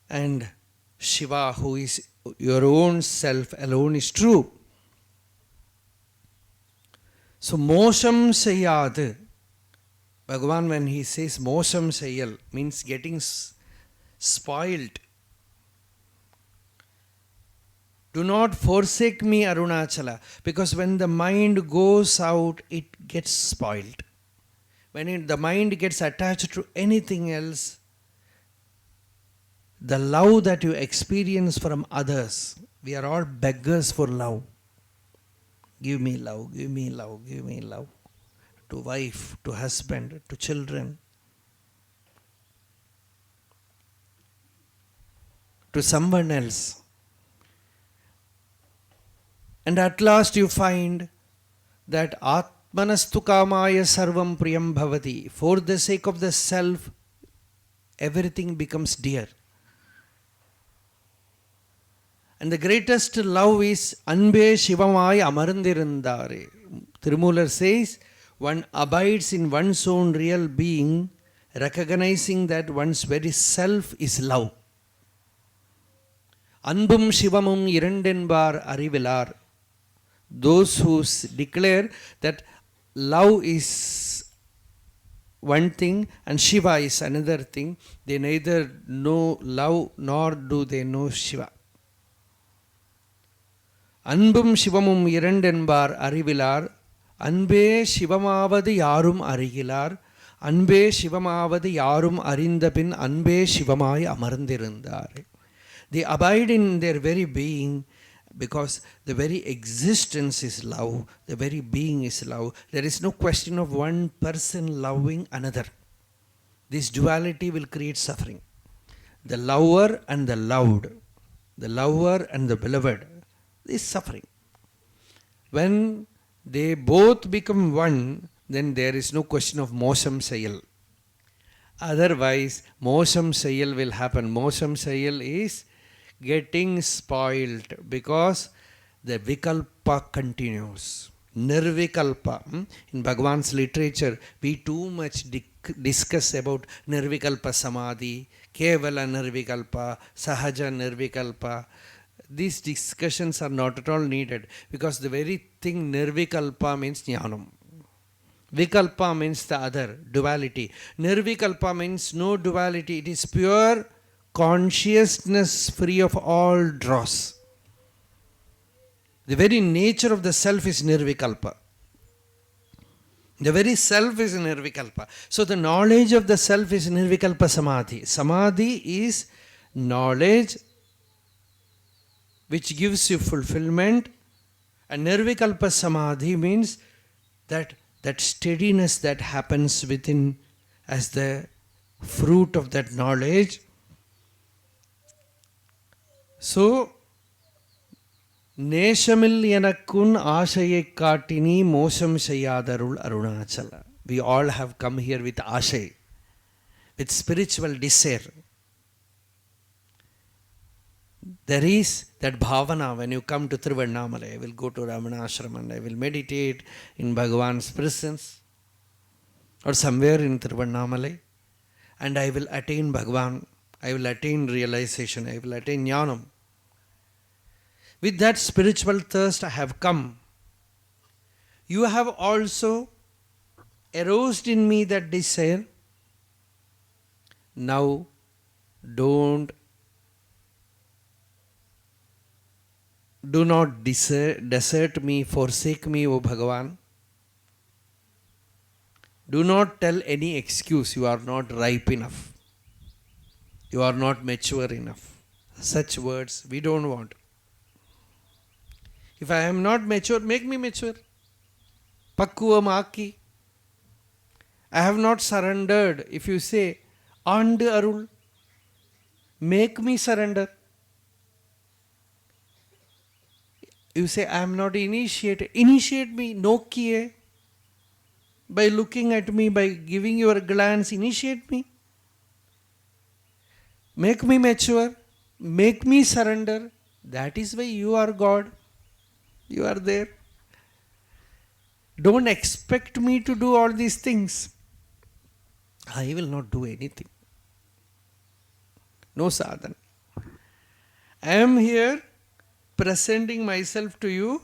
and Shiva, who is your own self alone, is true. So mosham sayad, Bhagavan, when he says mosham sayal, means getting spoiled. Do not forsake me, Arunachala, because when the mind goes out, it gets spoiled. When the mind gets attached to anything else, the love that you experience from others, we are all beggars for love. Give me love, give me love, give me love. To wife, to husband, to children, to someone else. And at last you find that Atmanastu kamaya sarvam priyam bhavati. For the sake of the self, everything becomes dear. And the greatest love is Anbe Shivamai Amarndirandare. Thirumalar says, one abides in one's own real being, recognizing that one's very self is love. Anbum Shivamum Irendenbar Arivilar. Those who declare that love is one thing and Shiva is another thing, they neither know love nor do they know Shiva. Anbum Shivamum Irendenbar Arivilar. Anbe Shivamavadi Yarum Arigilar. Anbe Shivamavadi Yarum Arindapin Anbe Shivamai Amarndirandare. They abide in their very being because the very existence is love, the very being is love. There is no question of one person loving another. This duality will create suffering. The lover and the loved, the lover and the beloved is suffering. When they both become one, then there is no question of Mosam Sayal. Otherwise, Mosam Sayal will happen. Mosam Sayal is getting spoiled because the Vikalpa continues. Nirvikalpa. In Bhagavan's literature, we too much discuss about Nirvikalpa Samadhi, Kevala Nirvikalpa, Sahaja Nirvikalpa. These discussions are not at all needed because the very thing Nirvikalpa means Jnanam. Vikalpa means the other, duality. Nirvikalpa means no duality. It is pure consciousness free of all dross. The very nature of the self is Nirvikalpa. The very self is Nirvikalpa. So the knowledge of the self is Nirvikalpa Samadhi. Samadhi is knowledge which gives you fulfillment, and Nirvikalpa Samadhi means that steadiness that happens within as the fruit of that knowledge. So, Neshamil Yanakun Ashayai Katini Mosam Shayadarul Arunachala. We all have come here with Ashay, with spiritual desire. There is that bhavana when you come to Tiruvanamalai. I will go to Ramanacharana and I will meditate in Bhagavan's presence or somewhere in Tiruvanamalai, and I will attain Bhagavan. I will attain realization. I will attain jnanam. With that spiritual thirst I have come. You have also aroused in me that desire. Now do not desert me, forsake me, O Bhagavan. Do not tell any excuse. You are not ripe enough. You are not mature enough. Such words we don't want. If I am not mature, make me mature. Pakkuvam Aki. I have not surrendered. If you say, Andu Arul, make me surrender. You say, I am not initiated. Initiate me. Nokiye. By looking at me, by giving your glance, initiate me. Make me mature. Make me surrender. That is why you are God. You are there. Don't expect me to do all these things. I will not do anything. No sadhana. I am here presenting myself to you.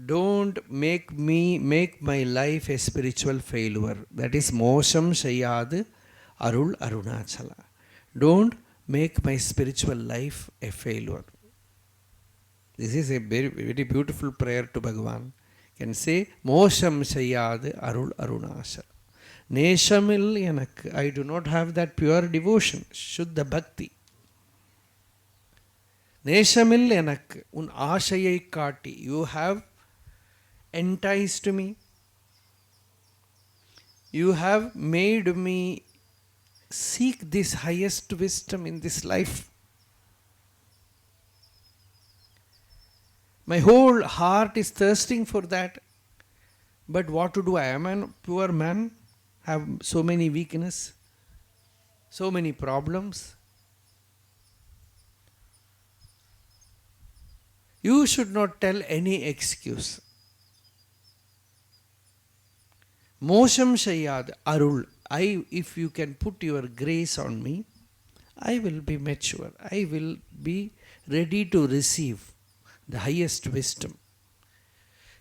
Don't make my life a spiritual failure. That is Mosham Shayad Arul Arunachala. Don't make my spiritual life a failure. This is a very, very beautiful prayer to Bhagavan. You can say, Mosham Shayad Arul Arunachala. Neshamil Yanak. I do not have that pure devotion. Shuddha Bhakti. Neshamil Yanak. Un Ashayai Kati. You have enticed me. You have made me seek this highest wisdom in this life. My whole heart is thirsting for that. But what to do? I am a poor man, have so many weakness, so many problems. You should not tell any excuse. Mosham Shayad Arul. If you can put your grace on me, I will be mature. I will be ready to receive the highest wisdom.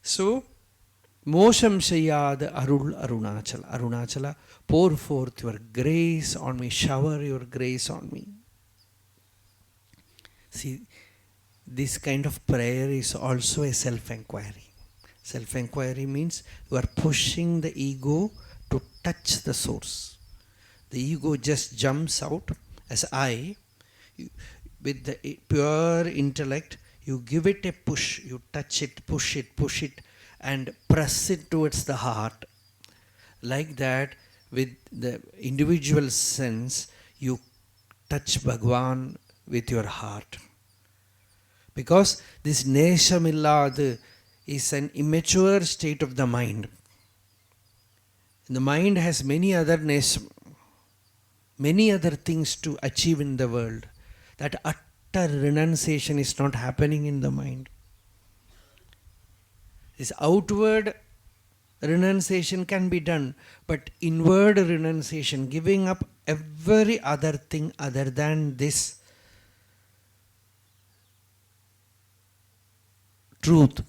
So, Mosham Shayad Arul Arunachala. Arunachala, pour forth your grace on me. Shower your grace on me. See, this kind of prayer is also a self-enquiry. Self-enquiry means you are pushing the ego to touch the source. The ego just jumps out as I. With the pure intellect, you give it a push. You touch it, push it, and press it towards the heart. Like that, with the individual sense, you touch Bhagavan with your heart. Because this neshamillad is an immature state of the mind. The mind has many other nesham, many other things to achieve in the world. That utter renunciation is not happening in the mind. This outward renunciation can be done, but inward renunciation, giving up every other thing other than this truth.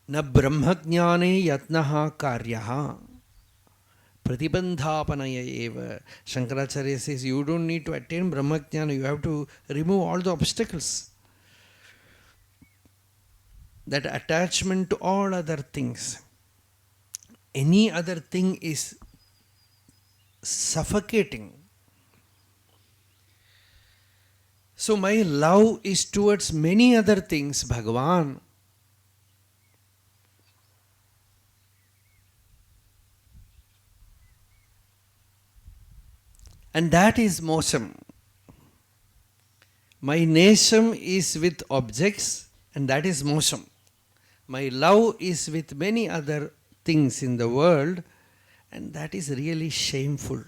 Na brahmajnane yatnaha karyaha pratibandhapanaya eva. Shankaracharya says you don't need to attain brahmajnana, you have to remove all the obstacles. That attachment to all other things. Any other thing is suffocating. So my love is towards many other things, Bhagavan. And that is mosham. My nesham is with objects, and that is mosham. My love is with many other things in the world, and that is really shameful.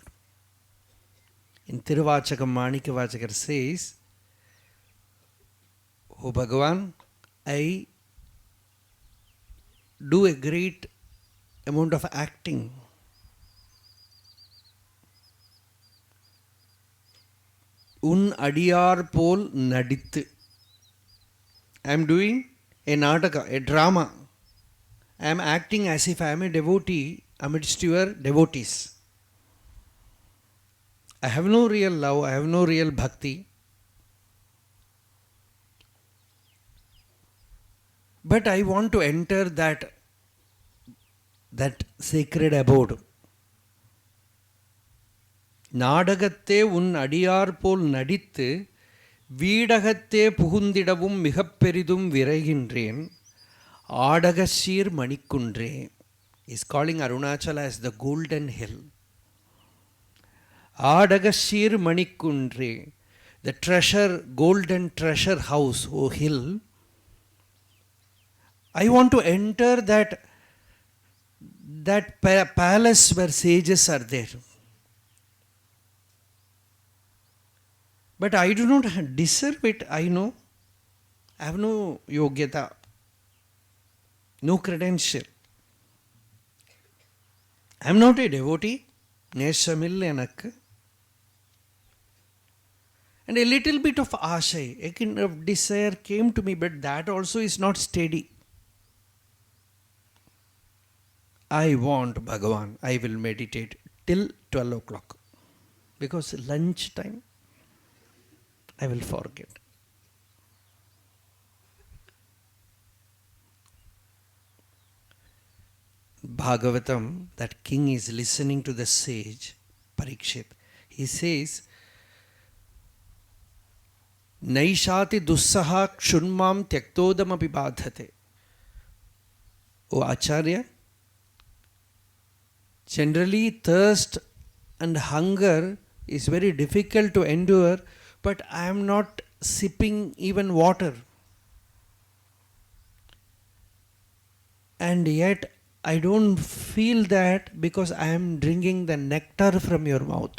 In Tiruvachakam, Manikavachakar says, Oh Bhagavan, I do a great amount of acting. Un adiyar pol nadithu. I am doing a nataka, a drama. I am acting as if I am a devotee amidst your devotees. I have no real love, I have no real bhakti. But I want to enter that sacred abode. நாடகத்தே உன் அடியார் போல் நடித்து வீடகத்தே புகுந்திடவும் மிகப் பெரிதும் விரைகின்றேன் ஆடகசீர் மணிக்குன்றே. Is calling Arunachala as the golden hill. ஆடகசீர் மணிக்குன்றே, the treasure, golden treasure house, O hill. I want to enter that palace where sages are there. But I do not deserve it, I know. I have no yogyata, no credential. I am not a devotee, neshamil enakku. And a little bit of ashay, a kind of desire came to me, but that also is not steady. I want Bhagavan, I will meditate till 12 o'clock. Because lunch time, I will forget. Bhagavatam, that king is listening to the sage, Parikshit. He says, Naishati dussaha kshunmam tyaktodam abhibadhate. O Acharya, generally thirst and hunger is very difficult to endure, but I am not sipping even water. And yet I don't feel that because I am drinking the nectar from your mouth.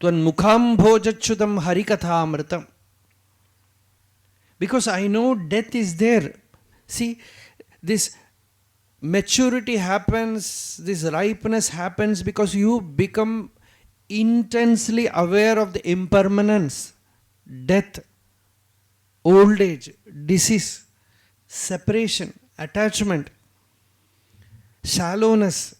Tvan mukham bhojachyutam harikathamritam. Because I know death is there. See, this maturity happens, this ripeness happens because you become intensely aware of the impermanence, death, old age, disease, separation, attachment, shallowness.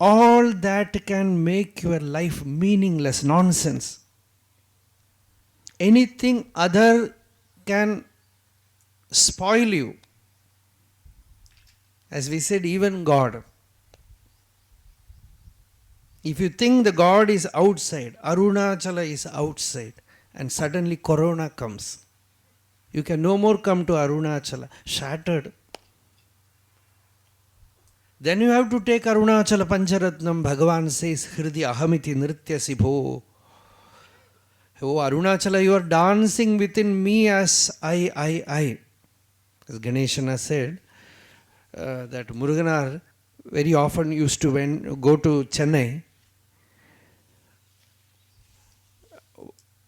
All that can make your life meaningless, nonsense. Anything other can spoil you. As we said, even God. If you think the God is outside, Arunachala is outside, and suddenly Corona comes, you can no more come to Arunachala, shattered. Then you have to take Arunachala Pancharatnam. Bhagavan says, Hridi ahamiti nritya sibho. Oh Arunachala, you are dancing within me as I. As Ganeshana said, that Muruganar very often used to go to Chennai.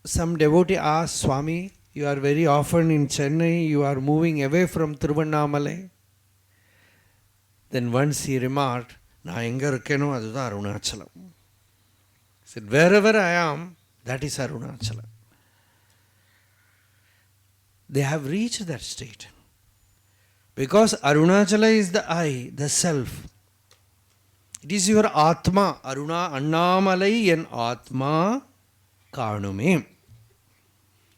Some devotee asked, Swami, you are very often in Chennai, you are moving away from Tiruvanamalai. Then once he remarked, Na enga irukkeno adudha Arunachala. He said, wherever I am, that is Arunachala. They have reached that state. Because Arunachala is the I, the self. It is your Atma. Annamalai en Atma Kanume.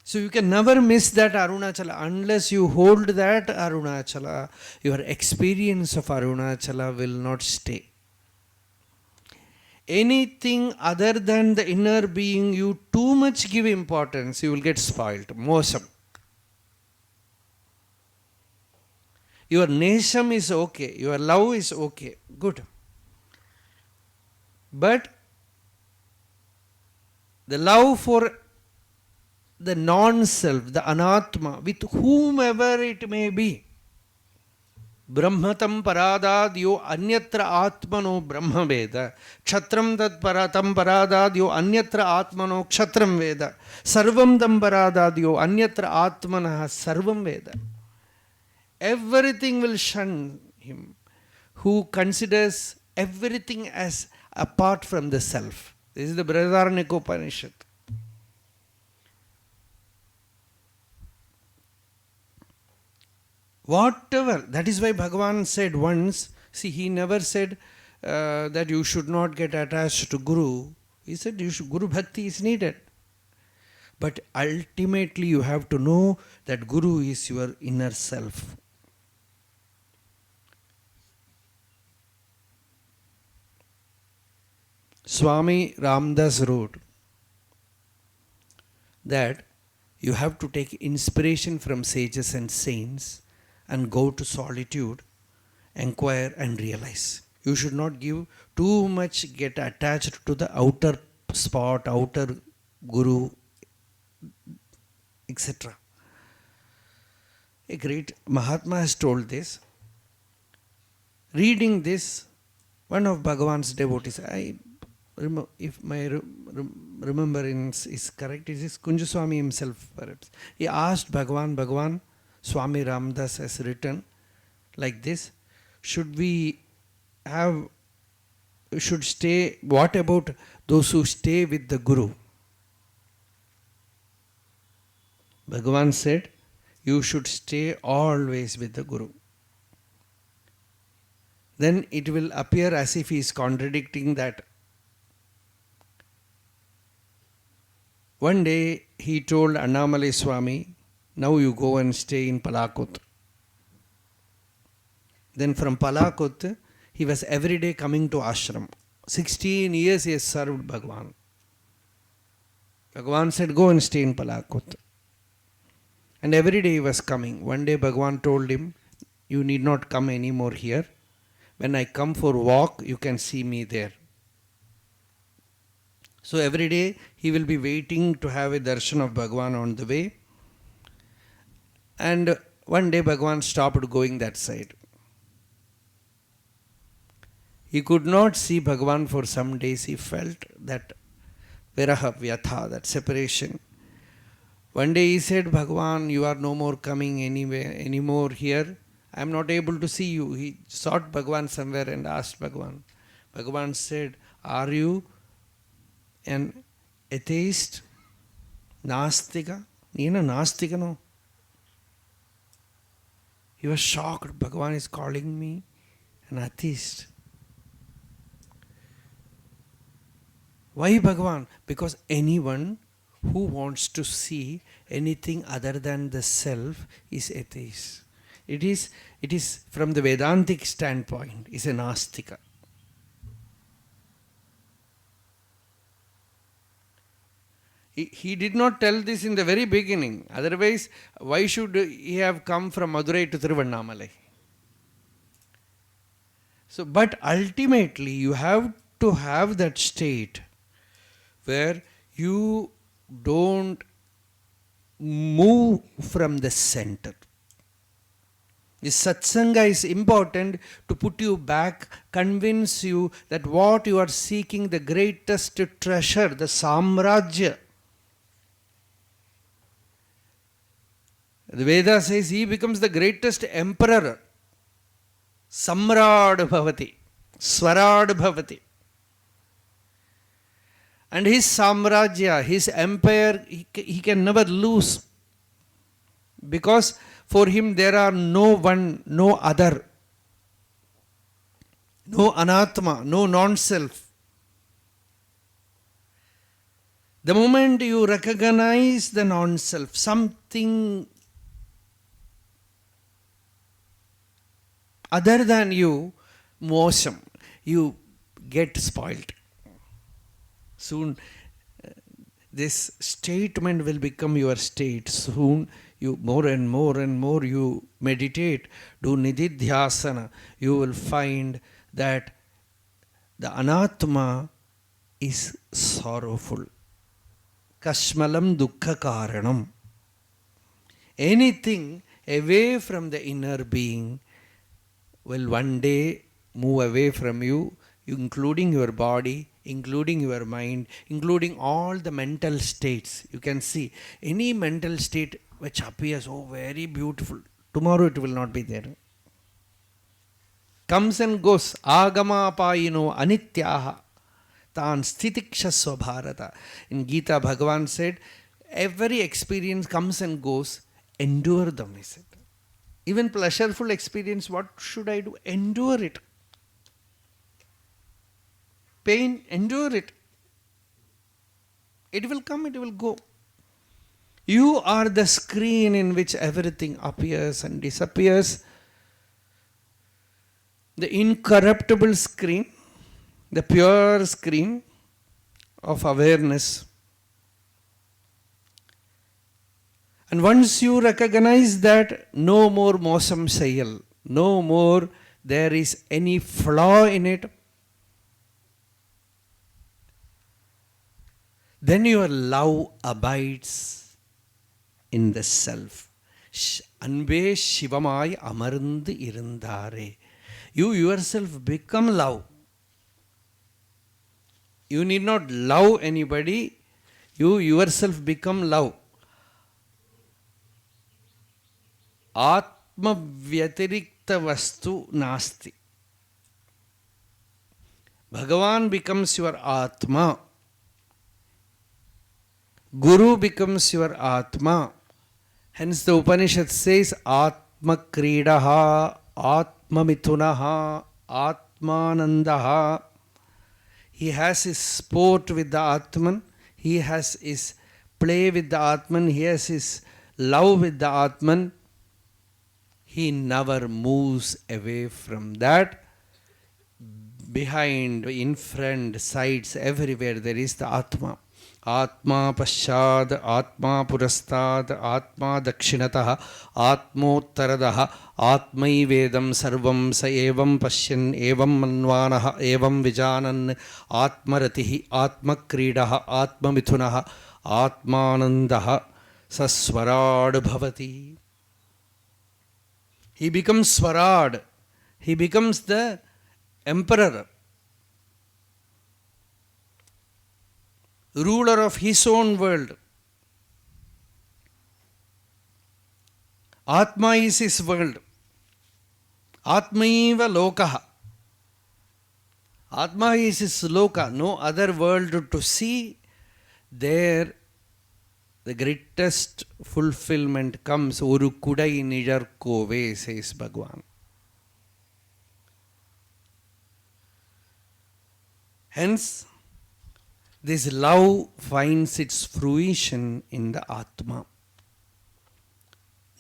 So you can never miss that Arunachala. Unless you hold that Arunachala, your experience of Arunachala will not stay. Anything other than the inner being, you too much give importance, you will get spoiled. Mosam. Your nesham is okay, your love is okay, good. But the love for the non-self, the anatma, with whomever it may be, Brahmatam paradad yo anyatra atmano brahma veda. Kshatram tad paratam paradad yo anyatra atmano kshatram veda. Sarvam tam paradad yo anyatra atmana sarvam veda. Everything will shun him who considers everything as apart from the self. This is the Brihadaranyaka Upanishad. Whatever, that is why Bhagavan said once, see, he never said that you should not get attached to Guru. He said Guru Bhakti is needed. But ultimately you have to know that Guru is your inner self. Swami Ramdas wrote that you have to take inspiration from sages and saints and go to solitude, inquire and realize. You should not give too much, get attached to the outer spot, outer guru, etc. A great Mahatma has told this. Reading this, one of Bhagavan's devotees, if my remembrance is correct, it is Kunja Swami himself perhaps. He asked Bhagavan, Swami Ramdas has written like this, should stay, what about those who stay with the Guru? Bhagavan said, you should stay always with the Guru. Then it will appear as if he is contradicting that. One day he told Annamalai Swami, now you go and stay in Palakut. Then from Palakut, he was every day coming to ashram. 16 years he has served Bhagavan. Bhagavan said, go and stay in Palakut. And every day he was coming. One day Bhagavan told him, you need not come anymore here. When I come for walk, you can see me there. So every day he will be waiting to have a darshan of Bhagavan on the way. And One day Bhagavan stopped going that side. He could not see Bhagavan for some days. He felt that viraha, vyatha, that separation. One day he said, Bhagavan, you are no more coming anymore here. I am not able to see you. He sought Bhagavan somewhere and asked Bhagavan. Bhagavan said, are you an atheist? Nastika? Nina Nastika no? He was shocked. Bhagavan is calling me an atheist. Why Bhagavan? Because anyone who wants to see anything other than the self is atheist. It is from the Vedantic standpoint, is a Nastika. He did not tell this in the very beginning. Otherwise, why should he have come from Madurai to Tiruvanamalai? So, but ultimately, you have to have that state where you don't move from the center. This satsanga is important to put you back, convince you that what you are seeking, the greatest treasure, the samrajya. The Veda says he becomes the greatest emperor. Samrad bhavati, swarad bhavati. And his samrajya, his empire, he can never lose. Because for him there are no one, no other. No anatma, no non-self. The moment you recognize the non-self, something other than you, mosham, you get spoiled. Soon this statement will become your state. Soon you more and more you meditate, do nididhyasana, you will find that the anatma is sorrowful. Kashmalam dukkha karanam. Anything away from the inner being will one day move away from you, including your body, including your mind, including all the mental states. You can see any mental state which appears, oh, very beautiful. Tomorrow it will not be there. Comes and goes. Agama apayino anityaha tan sthitiksha bharata. In Gita, Bhagavan said, every experience comes and goes. Endure them, he said. Even pleasureful experience, what should I do? Endure it. Pain, endure it. It will come, it will go. You are the screen in which everything appears and disappears. The incorruptible screen, the pure screen of awareness. And once you recognize that, no more mosam sayal, no more there is any flaw in it, then your love abides in the self. Anbe shivamai amarnd irundare. You yourself become love. You need not love anybody. You yourself become love. Atma vyatirikta vastu nasti. Bhagavan becomes your Atma. Guru becomes your Atma. Hence the Upanishad says Atma Kridaha, Atma Mithunaha, Atmanandaha. He has his sport with the Atman. He has his play with the Atman. He has his love with the Atman. He never moves away from that. Behind, in front, sides, everywhere there is the Atma. Atma Pashad, Atma Purastad, Atma Dakshinatah, Atmottaradaha, Atmai Vedam Sarvam Sa Evam Pashyan, Evam Manvanaha, Evam Vijanan, Atmaratihi, Atma Kridaha, Atma Mithunaha, Atmanandaha, Saswarad Bhavati. He becomes Swarad. He becomes the emperor, ruler of his own world. Atma is his world. Atmaiva lokaha. Atma is his loka, no other world to see. There the greatest fulfillment comes. Oru kudai nijar kove, says Bhagavan. Hence, this love finds its fruition in the Atma.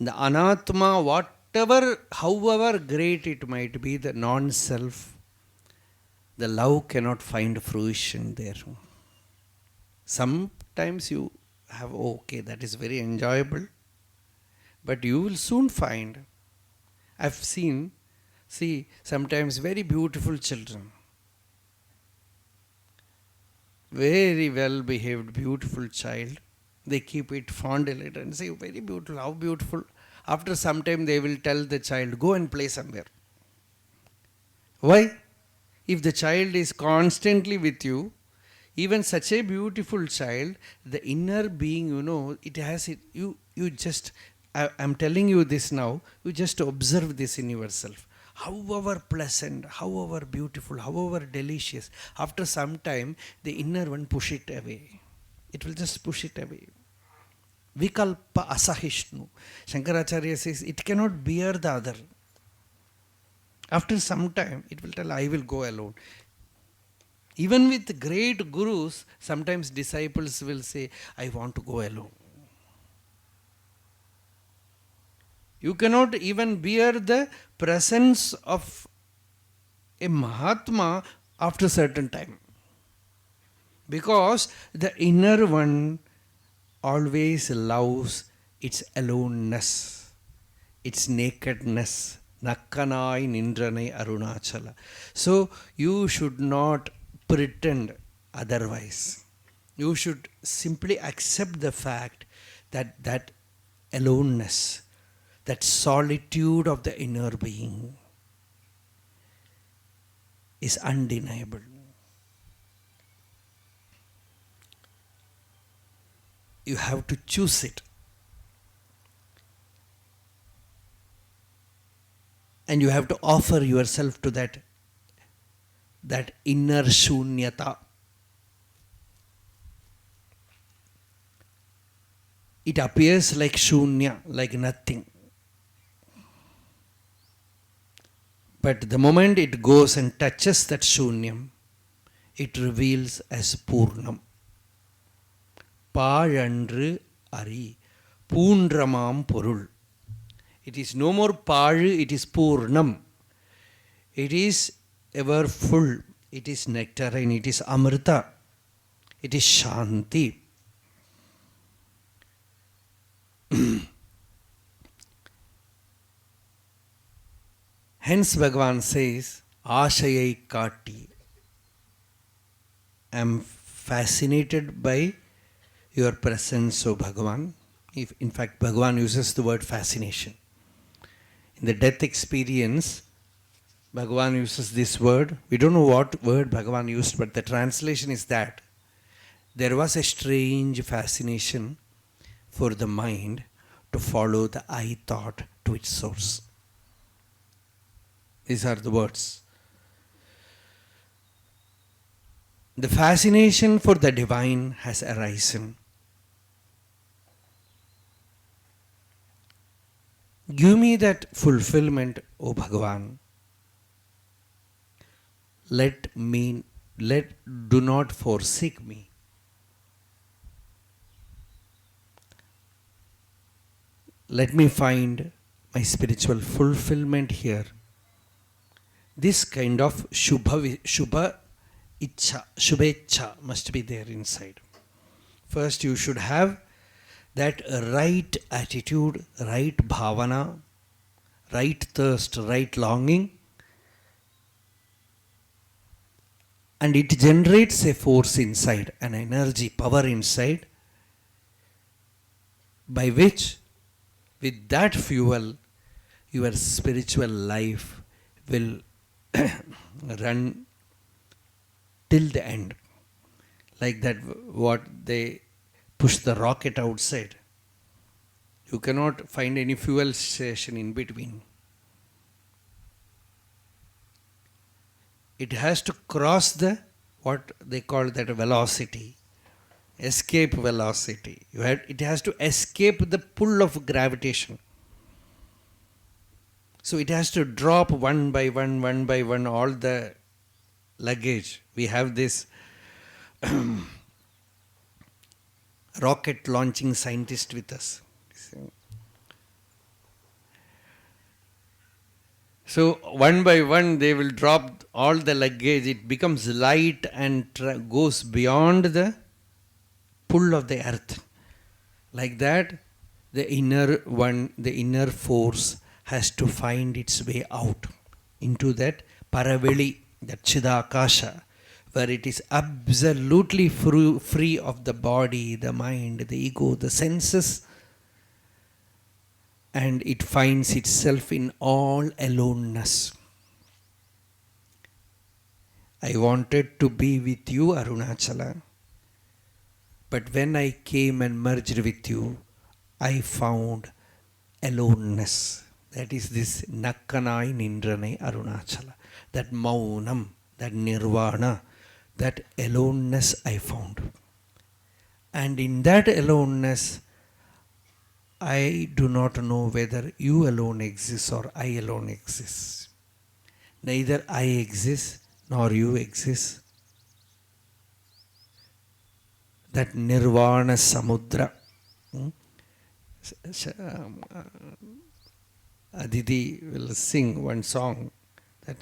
The Anatma, whatever, however great it might be, the non-self, the love cannot find fruition there. Sometimes you have, okay, that is very enjoyable, but you will soon find, I've seen, sometimes very beautiful children, very well behaved, beautiful child, they keep it, fondle it and say, very beautiful, how beautiful. After some time they will tell the child, go and play somewhere. Why? If the child is constantly with you, even such a beautiful child, the inner being, it has it, you just, I'm telling you this now, you just observe this in yourself. However pleasant, however beautiful, however delicious, after some time, the inner one push it away. It will just push it away. Vikalpa asahishnu. Shankaracharya says, it cannot bear the other. After some time, it will tell, I will go alone. Even with great gurus, sometimes disciples will say, I want to go alone. You cannot even bear the presence of a Mahatma after a certain time. Because the inner one always loves its aloneness, its nakedness. Nakkanai nindranai Arunachala. So you should not pretend otherwise. You should simply accept the fact that that aloneness, that solitude of the inner being is undeniable. You have to choose it. And you have to offer yourself to that inner shunyata. It appears like shunya, like nothing. But the moment it goes and touches that shunyam, it reveals as purnam. Pazhandru ari, poondramam porul. It is no more pazhu, it is purnam. It is ever full. It is nectarine, it is amrita. It is shanti. Hence Bhagavan says, Ashayai Kati. I am fascinated by your presence, O Bhagavan. In fact, Bhagavan uses the word fascination. In the death experience, Bhagavan uses this word. We don't know what word Bhagavan used, but the translation is that there was a strange fascination for the mind to follow the I thought to its source. These are the words. The fascination for the divine has arisen. Give me that fulfillment, O Bhagavan. Do not forsake me. Let me find my spiritual fulfillment here. This kind of shubha ichha must be there inside. First you should have that right attitude, right bhavana, right thirst, right longing, and it generates a force inside, an energy, power inside, by which, with that fuel, your spiritual life will run till the end. Like that, what they push the rocket outside. You cannot find any fuel station in between. It has to cross the, what they call that velocity, escape velocity. It has to escape the pull of gravitation. So it has to drop one by one, all the luggage. We have this rocket launching scientist with us. So one by one they will drop all the luggage. It becomes light and goes beyond the pull of the earth. Like that, the inner force has to find its way out into that paraveli, that Chidakasha, where it is absolutely free of the body, the mind, the ego, the senses, and it finds itself in all aloneness. I wanted to be with you, Arunachala, but when I came and merged with you, I found aloneness. That is this Nakkanai Nindrane Arunachala. That Maunam, that Nirvana, that aloneness I found. And in that aloneness, I do not know whether you alone exist or I alone exist. Neither I exist nor you exist. That Nirvana Samudra. Aditi will sing one song, that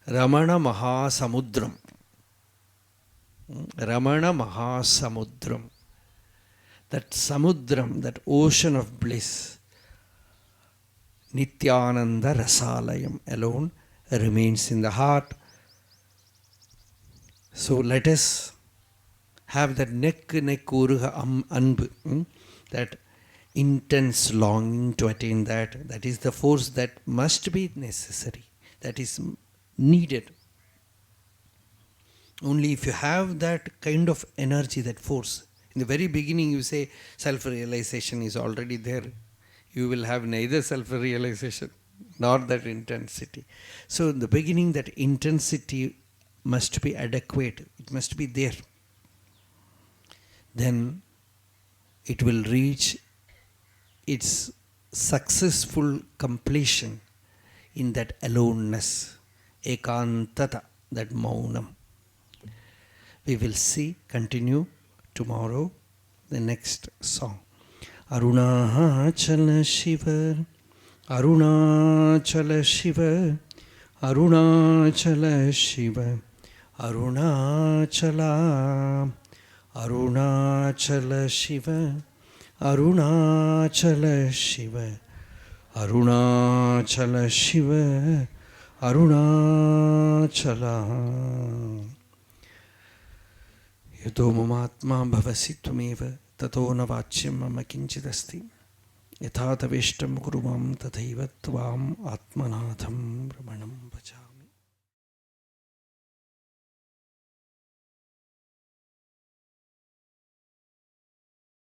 Ramana Mahasamudram. Ramana Mahasamudram. That samudram, that ocean of bliss, Nityananda Rasalayam alone remains in the heart. So let us have that nekkuruga anbu, that intense longing to attain that. That is the force that must be necessary, that is needed. Only if you have that kind of energy, that force. In the very beginning you say self-realization is already there. You will have neither self-realization nor that intensity. So in the beginning that intensity must be adequate. It must be there. Then it will reach its successful completion in that aloneness, ekantata, that maunam. We will see, continue tomorrow, the next song. Arunachala Shiva, Arunachala Shiva, Arunachala Shiva, Arunachala, Arunachala Shiva, Arunachala Shiva, Arunachala Shiva, Arunachala. यतो ममात्मा भवसि त्वमेव ततो न वाच्यं मम किञ्चिदस्ति यथा तवेष्टं कुरु मां तथैव त्वाम् आत्मनाथं रमणं भजामि.